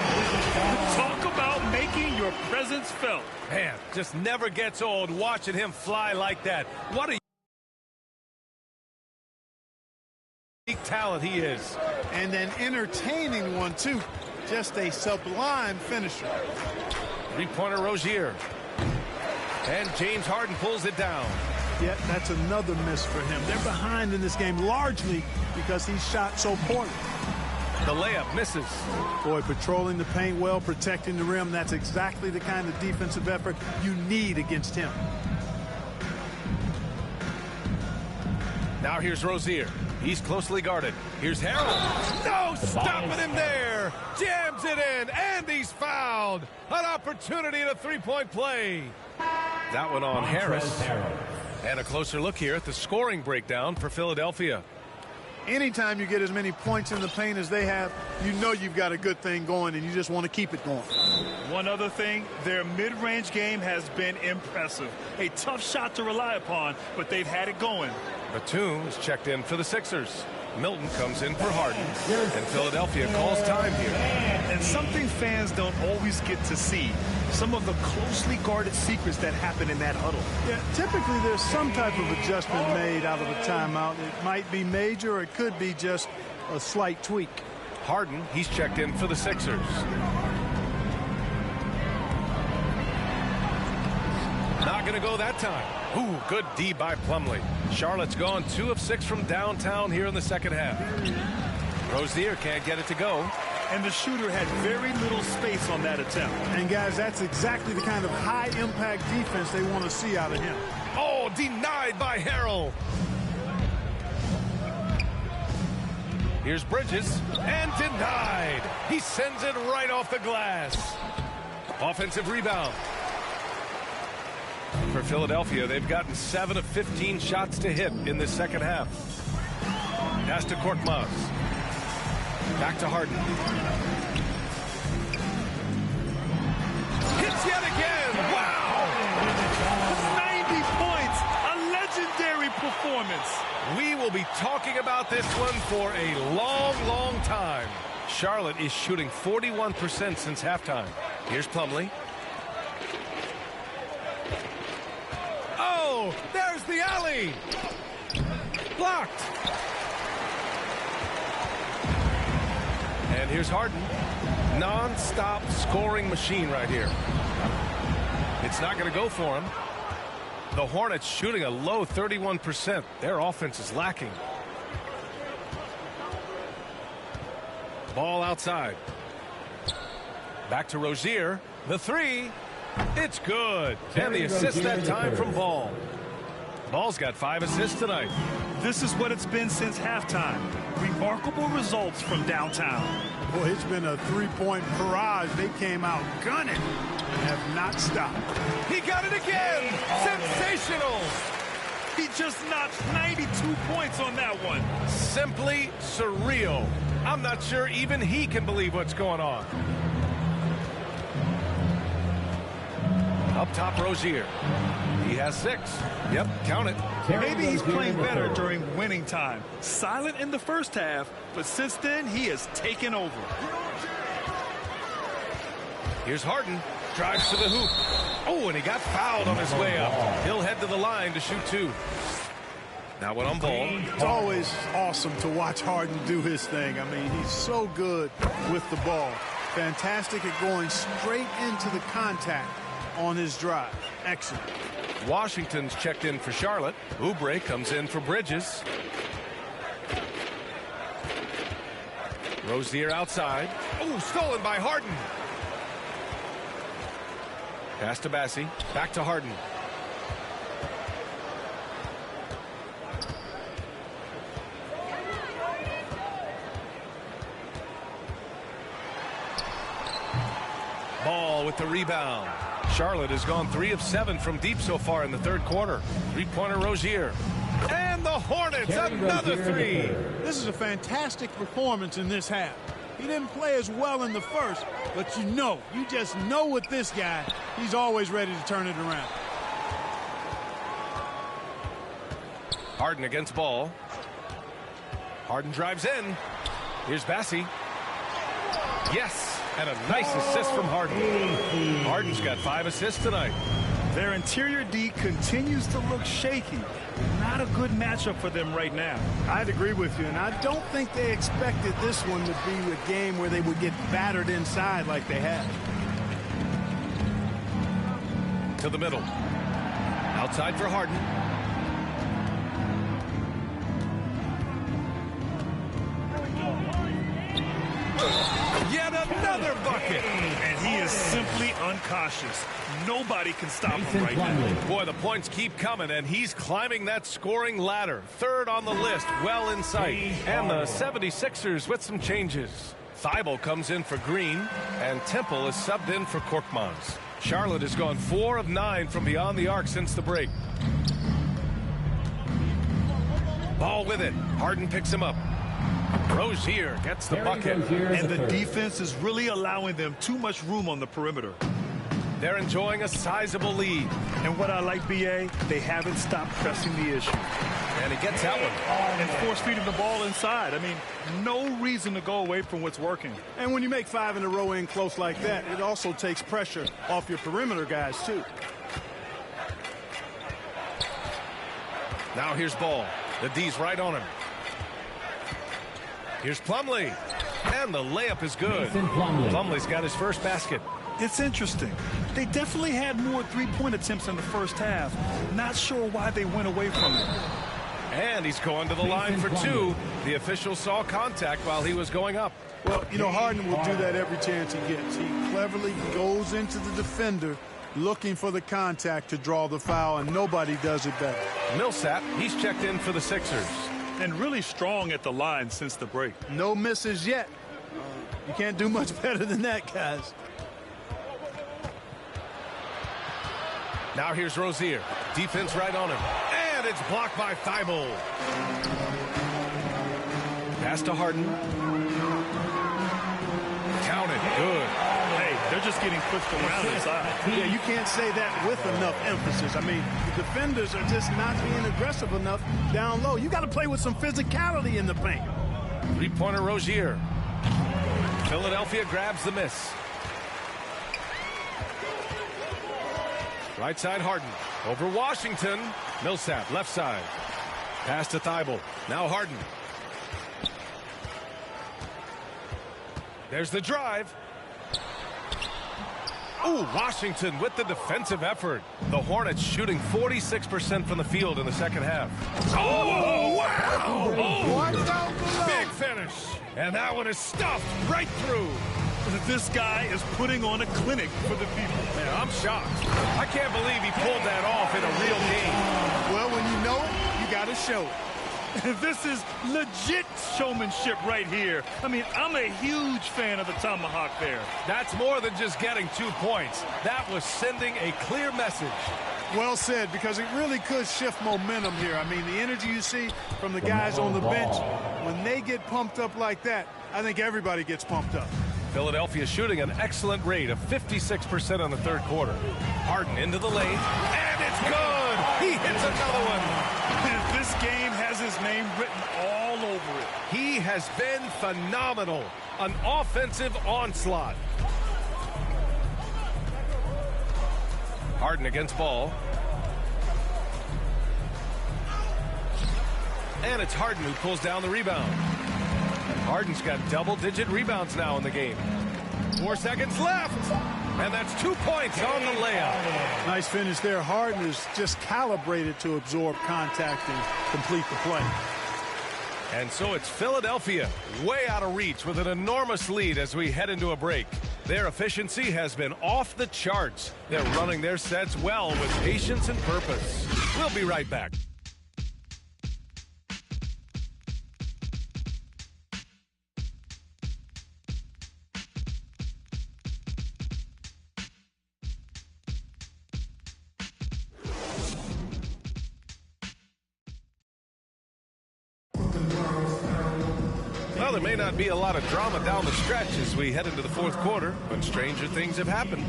Speaker 7: Talk about making your presence felt.
Speaker 5: Man, just never gets old watching him fly like that. What a unique talent he is.
Speaker 8: And an entertaining one, too. Just a sublime finisher.
Speaker 5: Three-pointer Rozier. And James Harden pulls it down.
Speaker 8: Yeah, that's another miss for him. They're behind in this game largely because he shot so poorly.
Speaker 5: The layup misses.
Speaker 8: Boy, patrolling the paint well, protecting the rim, that's exactly the kind of defensive effort you need against him.
Speaker 5: Now here's Rozier. He's closely guarded. Here's Harrell. No, stopping him there. Jams it in, and he's fouled. An opportunity in a three-point play. That one on Harris. And a closer look here at the scoring breakdown for Philadelphia.
Speaker 8: Anytime you get as many points in the paint as they have, you know you've got a good thing going, and you just want to keep it going.
Speaker 7: One other thing, their mid-range game has been impressive. A tough shot to rely upon, but they've had it going.
Speaker 5: Batum's checked in for the Sixers. Milton comes in for Harden. And Philadelphia calls time here.
Speaker 7: And something fans don't always get to see. Some of the closely guarded secrets that happen in that huddle.
Speaker 8: Yeah, typically there's some type of adjustment made out of a timeout. It might be major, or it could be just a slight tweak.
Speaker 5: Harden, he's checked in for the Sixers. Not going to go that time. Ooh, good D by Plumlee. Charlotte's gone 2 of 6 from downtown here in the second half. Rozier can't get it to go.
Speaker 7: And the shooter had very little space on that attempt.
Speaker 8: And guys, that's exactly the kind of high-impact defense they want to see out of him.
Speaker 5: Oh, denied by Harrell. Here's Bridges, and denied. He sends it right off the glass. Offensive rebound. For Philadelphia, they've gotten 7 of 15 shots to hit in this second half. Pass to Korkmaz. Back to Harden. Hits yet again. Wow!
Speaker 7: 90 points. A legendary performance.
Speaker 5: We will be talking about this one for a long, long time. Charlotte is shooting 41% since halftime. Here's Plumlee. Oh, there's the alley. Blocked. And here's Harden. Non-stop scoring machine right here. It's not going to go for him. The Hornets shooting a low 31%. Their offense is lacking. Ball outside. Back to Rozier. The three. It's good. And the assist that time from Ball. Ball's got 5 assists tonight.
Speaker 7: This is what it's been since halftime. Remarkable results from downtown.
Speaker 8: Boy, it's been a three-point barrage. They came out gunning and have not stopped.
Speaker 5: He got it again. Sensational.
Speaker 7: He just notched 92 points on that one.
Speaker 5: Simply surreal. I'm not sure even he can believe what's going on. Up top, Rozier. He has 6. Yep, count it.
Speaker 7: Maybe he's playing better during winning time. Silent in the first half, but since then, he has taken over.
Speaker 5: Here's Harden. Drives to the hoop. Oh, and he got fouled on his way up. He'll head to the line to shoot 2. Now one on Ball.
Speaker 8: It's always awesome to watch Harden do his thing. I mean, he's so good with the ball. Fantastic at going straight into the contact on his drive. Excellent.
Speaker 5: Washington's checked in for Charlotte. Oubre comes in for Bridges. Rozier outside. Oh, stolen by Harden. Pass to Bassi. Back to Harden. Ball with the rebound. Charlotte has gone 3 of 7 from deep so far in the third quarter. Three-pointer Rozier. And the Hornets, another 3.
Speaker 8: This is a fantastic performance in this half. He didn't play as well in the first, but you just know with this guy, he's always ready to turn it around.
Speaker 5: Harden against Ball. Harden drives in. Here's Bassi. Yes. And a nice assist from Harden. Harden's got 5 assists tonight.
Speaker 7: Their interior D continues to look shaky. Not a good matchup for them right now.
Speaker 8: I'd agree with you, and I don't think they expected this one to be a game where they would get battered inside like they have.
Speaker 5: to the middle. Outside for Harden. Yet another bucket.
Speaker 7: And he is simply uncautious. Nobody can stop him right now.
Speaker 5: Boy, the points keep coming, and he's climbing that scoring ladder. Third on the list, well in sight. And the 76ers with some changes. Thibault comes in for Green, and Temple is subbed in for Korkmaz. Charlotte has gone 4 of 9 from beyond the arc since the break. Ball with it. Harden picks him up. Rozier gets the bucket.
Speaker 7: And the defense is really allowing them too much room on the perimeter.
Speaker 5: They're enjoying a sizable lead.
Speaker 7: And what I like, B.A., they haven't stopped pressing the issue.
Speaker 5: And he gets that one.
Speaker 7: And force-feeding the ball inside. I mean, no reason to go away from what's working.
Speaker 8: And when you make 5 in a row in close like that, it also takes pressure off your perimeter guys, too.
Speaker 5: Now here's Ball. The D's right on him. Here's Plumlee. And the layup is good. Plumlee's got his first basket.
Speaker 7: It's interesting. They definitely had more three-point attempts in the first half. Not sure why they went away from it.
Speaker 5: And he's going to the line for 2. The official saw contact while he was going up.
Speaker 8: Well, you know, Harden will do that every chance he gets. He cleverly goes into the defender looking for the contact to draw the foul, and nobody does it better.
Speaker 5: Millsap, he's checked in for the Sixers.
Speaker 7: And really strong at the line since the break.
Speaker 8: No misses yet. You can't do much better than that, guys.
Speaker 5: Now here's Rozier. Defense right on him. And it's blocked by Thibault. Pass to Harden. Count it. Good.
Speaker 7: Hey, they're just getting pushed around inside.
Speaker 8: Yeah, you can't say that with enough emphasis. I mean, the defenders are just not being aggressive enough down low. You got to play with some physicality in the paint.
Speaker 5: Three-pointer Rozier. Philadelphia grabs the miss. Right side Harden. Over Washington. Millsap left side. Pass to Thibault. Now Harden. There's the drive. Oh, Washington with the defensive effort. The Hornets shooting 46% from the field in the second half. Oh, wow! Oh, big finish. And that one is stuffed right through.
Speaker 7: This guy is putting on a clinic for the people.
Speaker 5: Man, I'm shocked. I can't believe he pulled that off in a real game.
Speaker 8: Well, when you know it, you got to show it.
Speaker 7: This is legit showmanship right here. I mean, I'm a huge fan of the tomahawk there.
Speaker 5: That's more than just getting 2 points. That was sending a clear message.
Speaker 8: Well said, because it really could shift momentum here. I mean, the energy you see from the guys on the bench, when they get pumped up like that, I think everybody gets pumped up.
Speaker 5: Philadelphia shooting an excellent rate of 56% in the third quarter. Harden into the lane, and it's good. He hits another one.
Speaker 7: This game has his name written all over it.
Speaker 5: He has been phenomenal. An offensive onslaught. Harden against Ball. And it's Harden who pulls down the rebound. Harden's got double-digit rebounds now in the game. 4 seconds left. And that's 2 points on the layup.
Speaker 8: Nice finish there. Harden is just calibrated to absorb contact and complete the play.
Speaker 5: And so it's Philadelphia way out of reach with an enormous lead as we head into a break. Their efficiency has been off the charts. They're running their sets well with patience and purpose. We'll be right back. Well, there may not be a lot of drama down the stretch as we head into the fourth quarter, but stranger things have happened.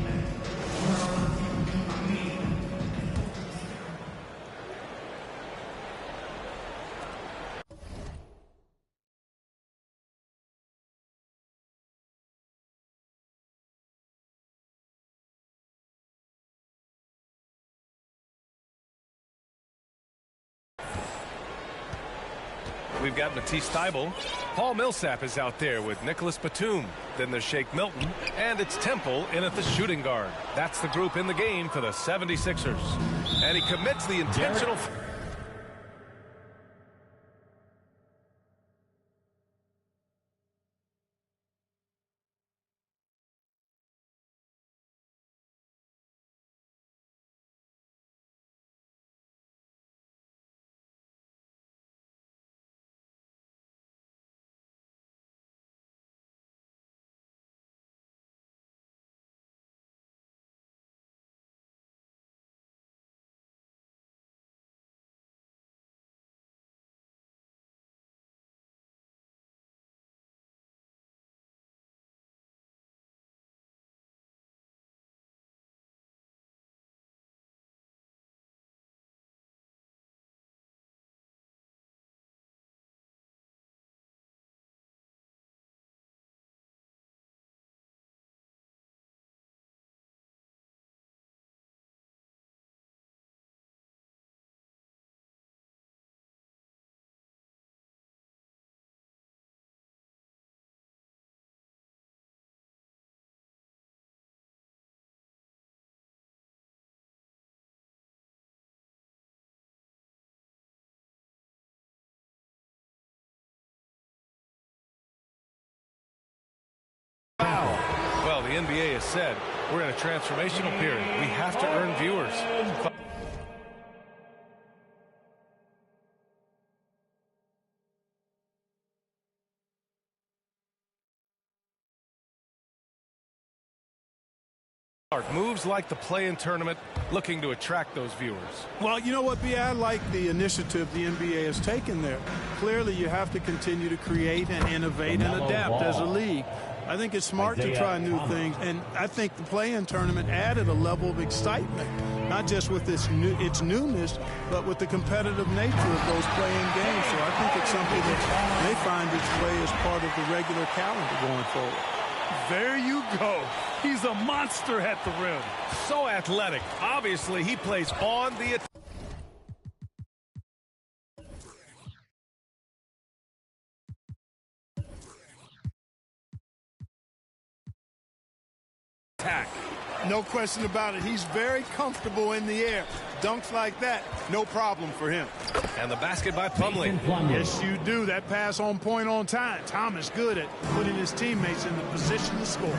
Speaker 5: We've got Matisse Thybulle. Paul Millsap is out there with Nicholas Batum. Then there's Shake Milton. And it's Temple in at the shooting guard. That's the group in the game for the 76ers. And he commits the intentional... Well, the NBA has said we're in a transformational period. We have to earn viewers. Moves like the play-in tournament, looking to attract those viewers.
Speaker 8: Well, you know what, B? I like the initiative the NBA has taken there. Clearly, you have to continue to create and innovate and adapt as a league. I think it's smart to try new things, and I think the play-in tournament added a level of excitement, not just with its newness, but with the competitive nature of those play-in games. So I think it's something that may find its way as part of the regular calendar going forward.
Speaker 7: There you go. He's a monster at the rim.
Speaker 5: So athletic. Obviously, he plays on the attack.
Speaker 8: No question about it. He's very comfortable in the air. Dunks like that, no problem for him.
Speaker 5: And the basket by Plumlee.
Speaker 8: Yes, you do. That pass on point on time. Thomas good at putting his teammates in the position to score.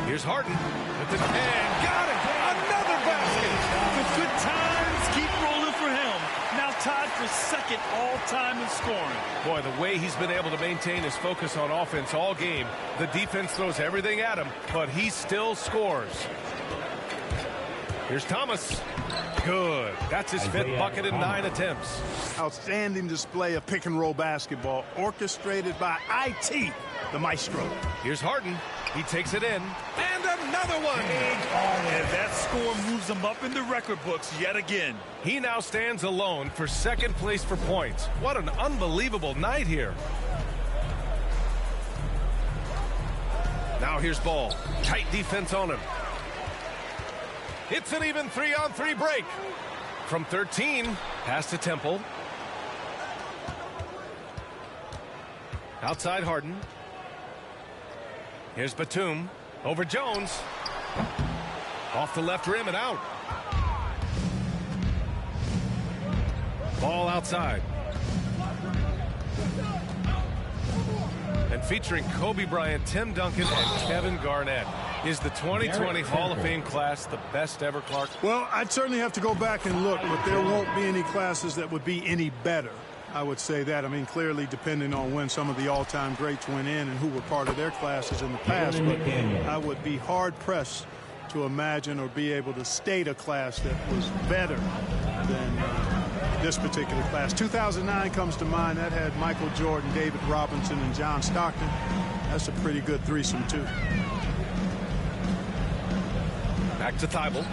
Speaker 5: Here's Harden. And got it. Another basket.
Speaker 7: The good times keep rolling for him. Now tied for second all-time in scoring.
Speaker 5: Boy, the way he's been able to maintain his focus on offense all game. The defense throws everything at him, but he still scores. Here's Thomas. Good. That's his fifth bucket in 9 attempts.
Speaker 8: Outstanding display of pick-and-roll basketball orchestrated by IT, the maestro.
Speaker 5: Here's Harden. He takes it in. And another one.
Speaker 7: And that score moves him up in the record books yet again.
Speaker 5: He now stands alone for second place for points. What an unbelievable night here. Now here's Ball. Tight defense on him. It's an even 3-on-3 break. From 13, pass to Temple. Outside Harden. Here's Batum. Over Jones. Off the left rim and out. Ball outside. And featuring Kobe Bryant, Tim Duncan, and Kevin Garnett. Is the 2020 Hall of Fame class the best ever, Clark?
Speaker 8: Well, I'd certainly have to go back and look, but there won't be any classes that would be any better. I would say that. I mean, clearly depending on when some of the all-time greats went in and who were part of their classes in the past, but I would be hard-pressed to imagine or be able to state a class that was better than this particular class. 2009 comes to mind. That had Michael Jordan, David Robinson, and John Stockton. That's a pretty good threesome, too.
Speaker 5: Back to Thybulle.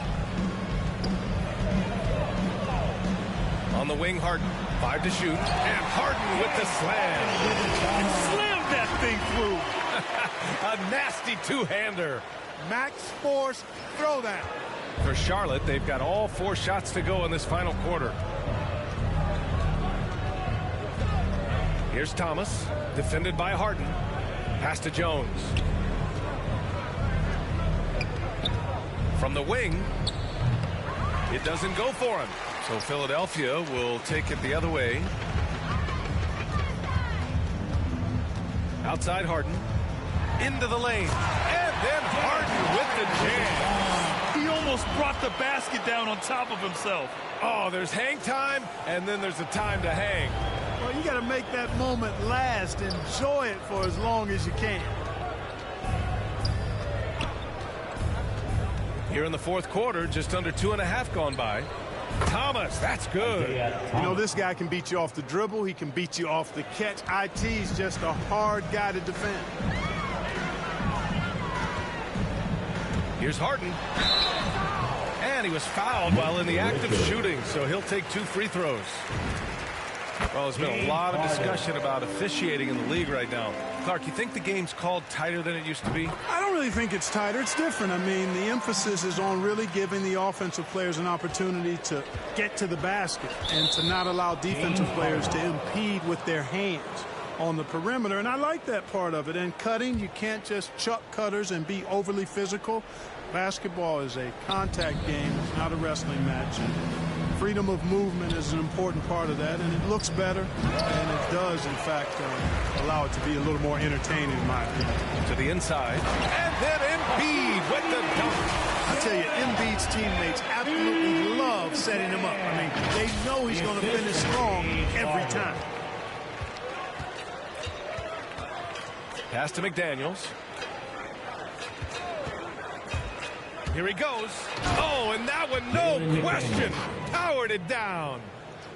Speaker 5: On the wing, Harden. 5 to shoot. And Harden with the slam.
Speaker 7: Slam that thing through.
Speaker 5: A nasty two-hander.
Speaker 8: Max Force, throw that.
Speaker 5: For Charlotte, they've got all 4 shots to go in this final quarter. Here's Thomas, defended by Harden. Pass to Jones. From the wing, it doesn't go for him. So Philadelphia will take it the other way. Outside Harden. Into the lane. And then Harden with the jam.
Speaker 7: He almost brought the basket down on top of himself.
Speaker 5: Oh, there's hang time, and then there's a time to hang.
Speaker 8: Well, you got to make that moment last. Enjoy it for as long as you can.
Speaker 5: Here in the fourth quarter, just under 2.5 gone by. Thomas, that's good.
Speaker 8: You know, this guy can beat you off the dribble. He can beat you off the catch. IT's just a hard guy to defend.
Speaker 5: Here's Harden. And he was fouled while in the act of shooting, so he'll take 2 free throws. Well, there's been a lot of discussion about officiating in the league right now. Clark, you think the game's called tighter than it used to be?
Speaker 8: I don't really think it's tighter. It's different. I mean, the emphasis is on really giving the offensive players an opportunity to get to the basket and to not allow defensive players to impede with their hands on the perimeter. And I like that part of it. And cutting, you can't just chuck cutters and be overly physical. Basketball is a contact game. It's not a wrestling match. And freedom of movement is an important part of that, and it looks better, and it does, in fact, allow it to be a little more entertaining, in my opinion.
Speaker 5: To the inside, and then Embiid with the dunk.
Speaker 8: I tell you, Embiid's teammates absolutely love setting him up. I mean, they know he's going to finish strong every time.
Speaker 5: Pass to McDaniels. Here he goes. Oh, and that one, no question, powered it down.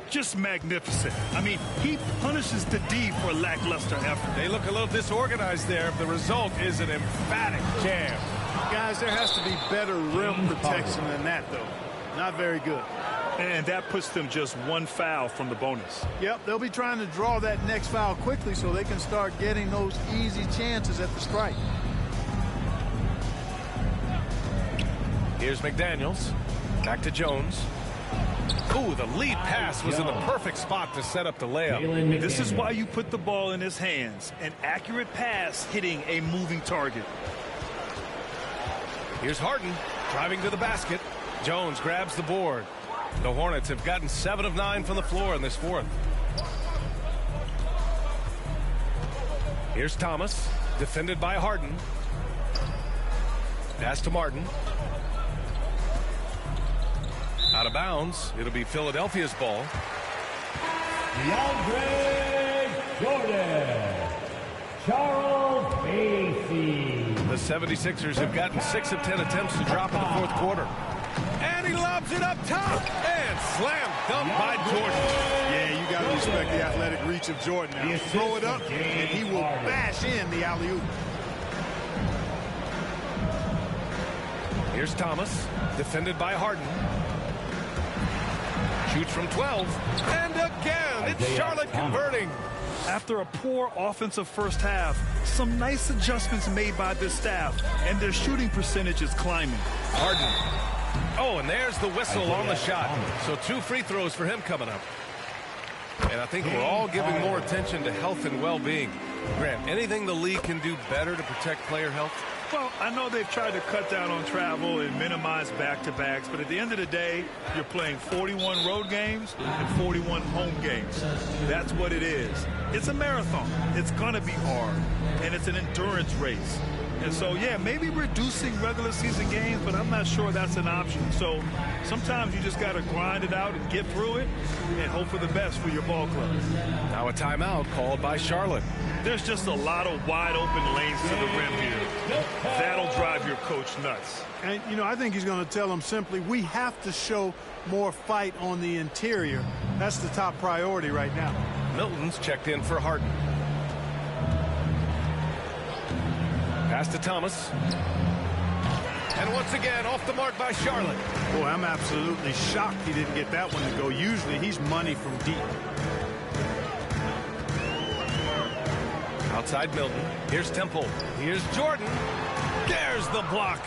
Speaker 7: Just magnificent. I mean, he punishes the D for lackluster effort.
Speaker 5: They look a little disorganized there. The result is an emphatic jam.
Speaker 8: Guys, there has to be better rim protection than that, though. Not very good.
Speaker 7: And that puts them just 1 foul from the bonus.
Speaker 8: Yep, they'll be trying to draw that next foul quickly so they can start getting those easy chances at the strike.
Speaker 5: Here's McDaniels. Back to Jones. Ooh, the lead pass was in the perfect spot to set up the layup.
Speaker 7: This is why you put the ball in his hands. An accurate pass hitting a moving target.
Speaker 5: Here's Harden driving to the basket. Jones grabs the board. The Hornets have gotten 7 of 9 from the floor in this fourth. Here's Thomas, defended by Harden. Pass to Martin. Out of bounds. It'll be Philadelphia's ball.
Speaker 2: DeAndre Jordan. Charles Basie.
Speaker 5: The 76ers have gotten 6 of 10 attempts to drop in the fourth quarter. And he lobs it up top. And slam dunk by Jordan.
Speaker 8: Yeah, you got to respect the athletic reach of Jordan now. Throw it up, and he will bash in the alley-oop.
Speaker 5: Here's Thomas, defended by Harden. Shoots from 12. And again, it's Charlotte converting.
Speaker 7: After a poor offensive first half, some nice adjustments made by this staff, and their shooting percentage is climbing.
Speaker 5: Harden. Oh, and there's the whistle on the shot. So 2 free throws for him coming up. And I think we're all giving more attention to health and well-being. Grant, anything the league can do better to protect player health?
Speaker 7: Well, I know they've tried to cut down on travel and minimize back-to-backs, but at the end of the day, you're playing 41 road games and 41 home games. That's what it is. It's a marathon. It's going to be hard, and it's an endurance race. And so, yeah, maybe reducing regular season games, but I'm not sure that's an option. So sometimes you just got to grind it out and get through it and hope for the best for your ball club.
Speaker 5: Now a timeout called by Charlotte.
Speaker 7: There's just a lot of wide open lanes to the rim here. That'll drive your coach nuts.
Speaker 8: And, you know, I think he's going to tell them simply, we have to show more fight on the interior. That's the top priority right now.
Speaker 5: Milton's checked in for Harden. Pass to Thomas. And once again, off the mark by Charlotte.
Speaker 8: Boy, I'm absolutely shocked he didn't get that one to go. Usually he's money from deep.
Speaker 5: Outside Milton. Here's Temple. Here's Jordan. There's the block.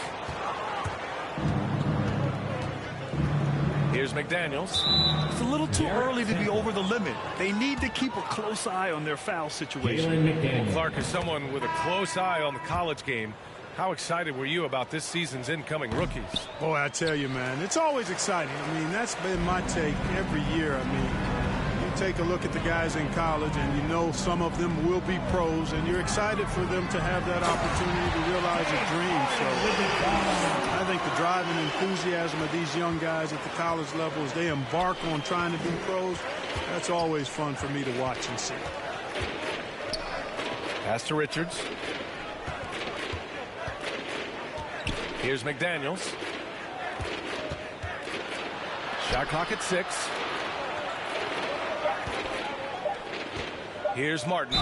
Speaker 5: Here's McDaniels.
Speaker 7: It's a little too early to be over the limit. They need to keep a close eye on their foul situation.
Speaker 5: Clark, is someone with a close eye on the college game. How excited were you about this season's incoming rookies?
Speaker 8: Boy, I tell you, man, it's always exciting. I mean, that's been my take every year. I mean, you take a look at the guys in college, and you know some of them will be pros, and you're excited for them to have that opportunity to realize a dream. So I think the drive and enthusiasm of these young guys at the college level as they embark on trying to be pros, that's always fun for me to watch and see.
Speaker 5: Pass to Richards. Here's McDaniels. Shot clock at 6. Here's Martin.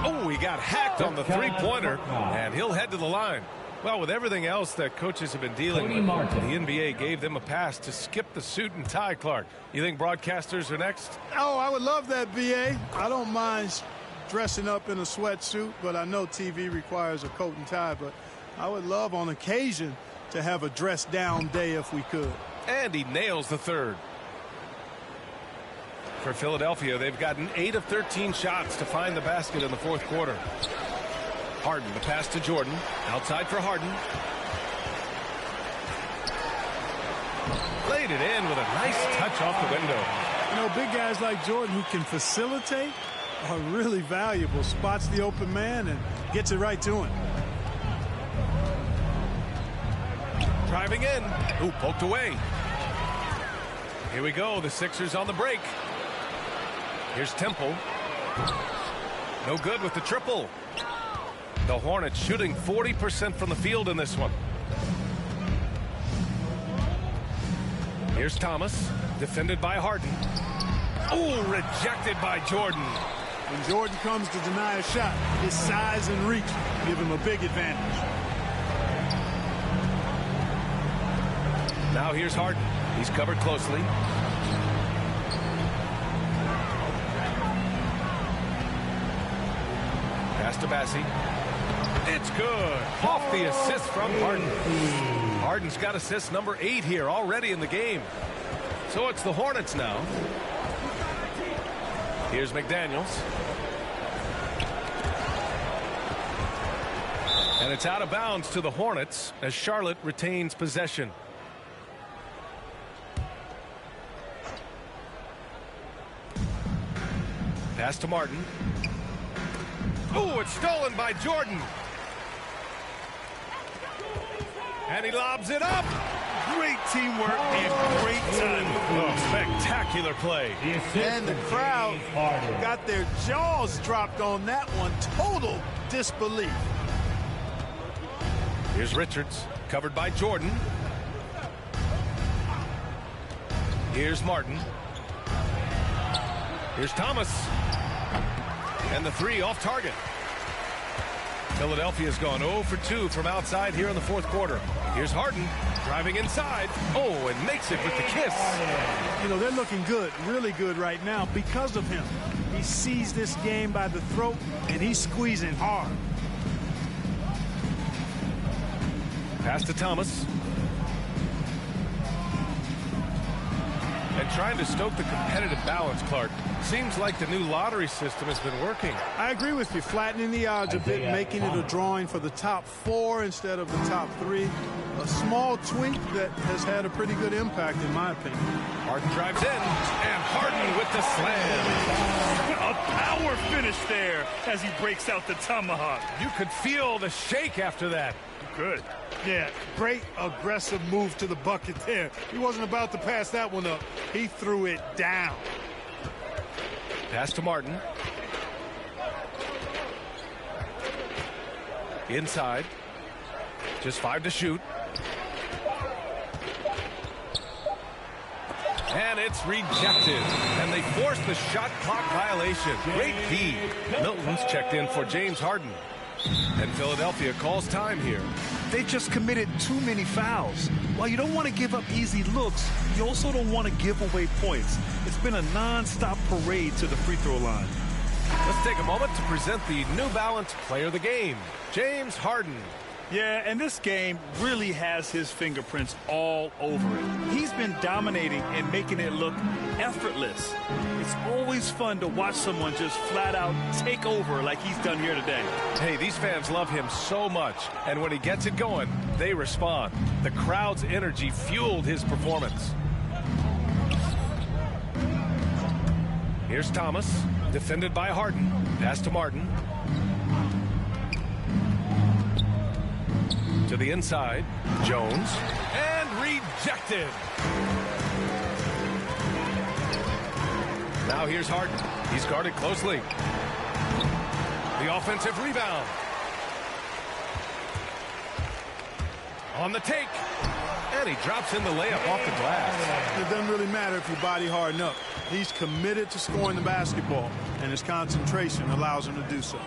Speaker 5: Oh, he got hacked on the three-pointer, and he'll head to the line. Well, with everything else that coaches have been dealing with, the NBA gave them a pass to skip the suit and tie, Clark. You think broadcasters are next?
Speaker 8: Oh, I would love that, B.A. I don't mind dressing up in a sweatsuit, but I know TV requires a coat and tie, but I would love on occasion to have a dress-down day if we could.
Speaker 5: And he nails the third. For Philadelphia, they've gotten 8 of 13 shots to find the basket in the fourth quarter. Harden, the pass to Jordan. Outside for Harden. Laid it in with a nice touch off the window.
Speaker 8: You know, big guys like Jordan who can facilitate are really valuable. Spots the open man and gets it right to him.
Speaker 5: Driving in. Ooh, poked away. Here we go. The Sixers on the break. Here's Temple. No good with the triple. The Hornets shooting 40% from the field in this one. Here's Thomas. Defended by Harden. Oh, rejected by Jordan.
Speaker 8: When Jordan comes to deny a shot, his size and reach give him a big advantage.
Speaker 5: Now here's Harden. He's covered closely. Pass to Bassi. It's good. Off the assist from Harden. Harden's got assist number 8 here already in the game. So it's the Hornets now. Here's McDaniels. And it's out of bounds to the Hornets as Charlotte retains possession. Pass to Martin. Oh, it's stolen by Jordan. And he lobs it up.
Speaker 7: Great teamwork and great timing.
Speaker 5: Oh, spectacular play.
Speaker 8: And the crowd got their jaws dropped on that one. Total disbelief.
Speaker 5: Here's Richards, covered by Jordan. Here's Martin. Here's Thomas. And the 3 off target. Philadelphia's gone 0 for 2 from outside here in the fourth quarter. Here's Harden driving inside. Oh, and makes it with the kiss.
Speaker 8: You know, they're looking good, really good right now because of him. He sees this game by the throat, and he's squeezing hard.
Speaker 5: Pass to Thomas. And trying to stoke the competitive balance, Clark. Seems like the new lottery system has been working.
Speaker 8: I agree with you. Flattening the odds a bit, making it a drawing for the top 4 instead of the top 3. A small tweak that has had a pretty good impact, in my opinion.
Speaker 5: Harden drives in, and Harden with the slam.
Speaker 7: A power finish there as he breaks out the tomahawk.
Speaker 5: You could feel the shake after that.
Speaker 7: Good.
Speaker 8: Yeah, great aggressive move to the bucket there. He wasn't about to pass that one up. He threw it down.
Speaker 5: Pass to Martin. Inside. Just 5 to shoot. And it's rejected. And they force the shot clock violation. Great D. Milton's checked in for James Harden. And Philadelphia calls time here.
Speaker 7: They just committed too many fouls. While you don't want to give up easy looks, you also don't want to give away points. It's been a non-stop parade to the free throw line.
Speaker 5: Let's take a moment to present the New Balance Player of the Game, James Harden.
Speaker 7: Yeah, and this game really has his fingerprints all over it. He's been dominating and making it look effortless. It's always fun to watch someone just flat out take over like he's done here today.
Speaker 5: Hey, these fans love him so much, and when he gets it going, they respond. The crowd's energy fueled his performance. Here's Thomas, defended by Harden. Pass to Martin. To the inside, Jones, and rejected. Now here's Harden. He's guarded closely. The offensive rebound. On the take. And he drops in the layup off the glass.
Speaker 8: It doesn't really matter if you body harden up. He's committed to scoring the basketball, and his concentration allows him to do so.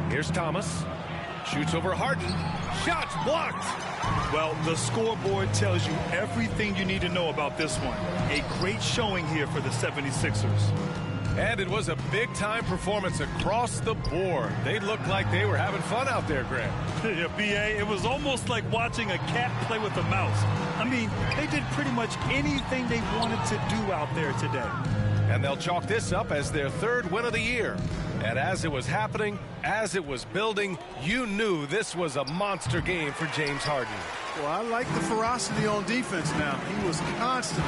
Speaker 5: Here's Thomas. Shoots over Harden. Shots blocked.
Speaker 7: Well, the scoreboard tells you everything you need to know about this one. A great showing here for the 76ers.
Speaker 5: And it was a big-time performance across the board. They looked like they were having fun out there, Grant.
Speaker 7: Yeah, B.A., it was almost like watching a cat play with a mouse. I mean, they did pretty much anything they wanted to do out there today.
Speaker 5: And they'll chalk this up as their third win of the year. And as it was happening, as it was building, you knew this was a monster game for James Harden.
Speaker 8: Well, I like the ferocity on defense now. He was constantly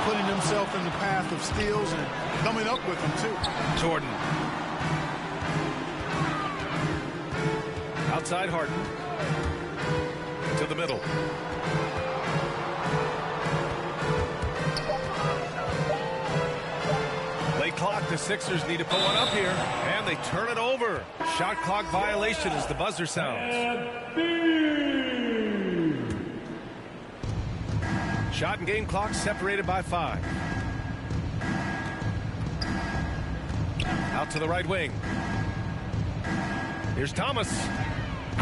Speaker 8: putting himself in the path of steals and coming up with them, too.
Speaker 5: Jordan. Outside Harden. To the middle. Late clock, the Sixers need to put one up here, and they turn it over. Shot clock violation as the buzzer sounds. Shot and game clock separated by 5. Out to the right wing. Here's Thomas.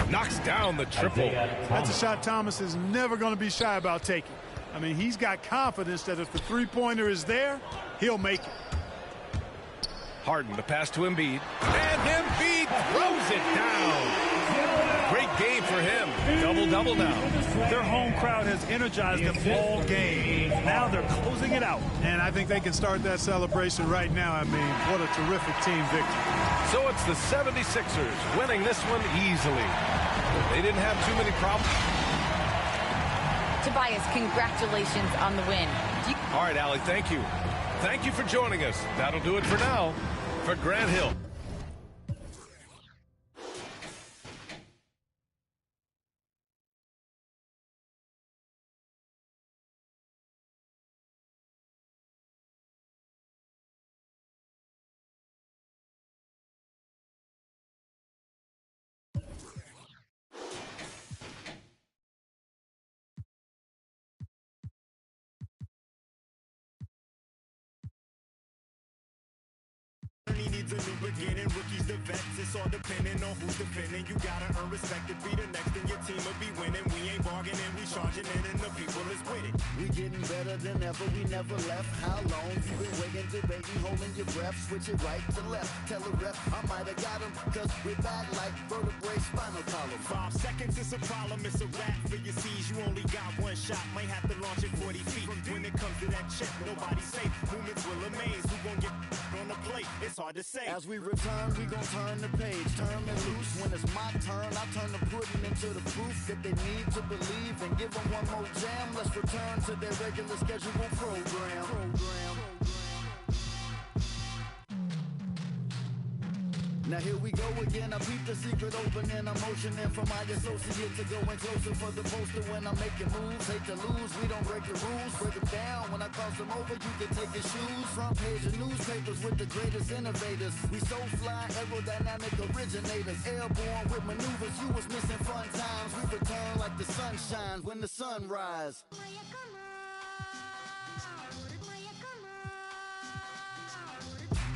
Speaker 5: Knocks down the triple.
Speaker 8: That's a shot Thomas is never going to be shy about taking. I mean, he's got confidence that if the three-pointer is there, he'll make it.
Speaker 5: Harden, the pass to Embiid. And Embiid throws it down. Great game for him. Double-double now.
Speaker 7: Their home crowd has energized them all game. Now they're closing it out.
Speaker 8: And I think they can start that celebration right now. I mean, what a terrific team victory.
Speaker 5: So it's the 76ers winning this one easily. They didn't have too many problems.
Speaker 9: Tobias, congratulations on the win.
Speaker 5: All right, Allie, thank you. Thank you for joining us. That'll do it for now. For Grant Hill.
Speaker 12: Needs a new beginning, rookies the vets, it's all depending on who's defending. You gotta earn respect to be the next, and your team will be winning. We ain't bargaining, we charging in, and the people is with it.
Speaker 13: We getting better than ever, we never left. How long you been waiting, debating, holding your breath, switch it right to left. Tell a ref I might have got him, cause we're bad like vertebrae, spinal column.
Speaker 12: 5 seconds is a problem, it's a wrap for your C's. You only got one shot, might have to launch it 40 feet. When it comes to that check, nobody's safe. Movements will amaze, who gon' get on the plate? It's hard to say.
Speaker 13: As we return, we gon' turn the page, turn it loose. When it's my turn, I turn the pudding into the proof that they need to believe and give them one more jam. Let's return to their regular scheduled program. Now here we go again, I peep the secret opening, I'm motioning for my associate to go in closer for the poster when I'm making moves. Hate to lose, we don't break the rules, break them down. When I cross them over, you can take your shoes. Front page of newspapers with the greatest innovators. We so fly, aerodynamic originators. Airborne with maneuvers, you was missing fun times. We return like the sun shines when the sun rise.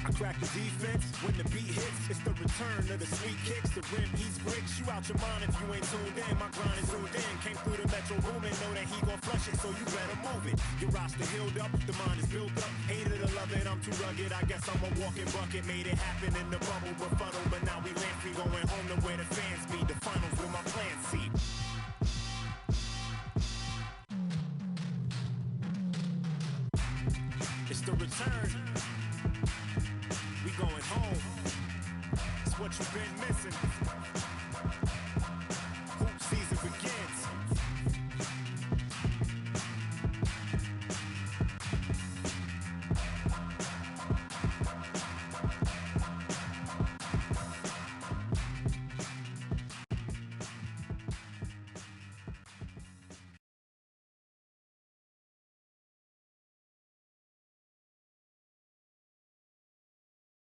Speaker 12: I crack the defense when the beat hits. It's the return of the sweet kicks. The rim eats bricks. You out your mind if you ain't tuned in. My grind is zoomed in. Came through the metro booming. Know that he gon' flush it, so you better move it. Your roster healed up. The mind is built up. Hate it or love it, I'm too rugged. I guess I'm a walking bucket. Made it happen in the bubble, but funnel. But now we land to where the fans be. The finals with my plan seat. It's the return. We going home. It's what you've been missing.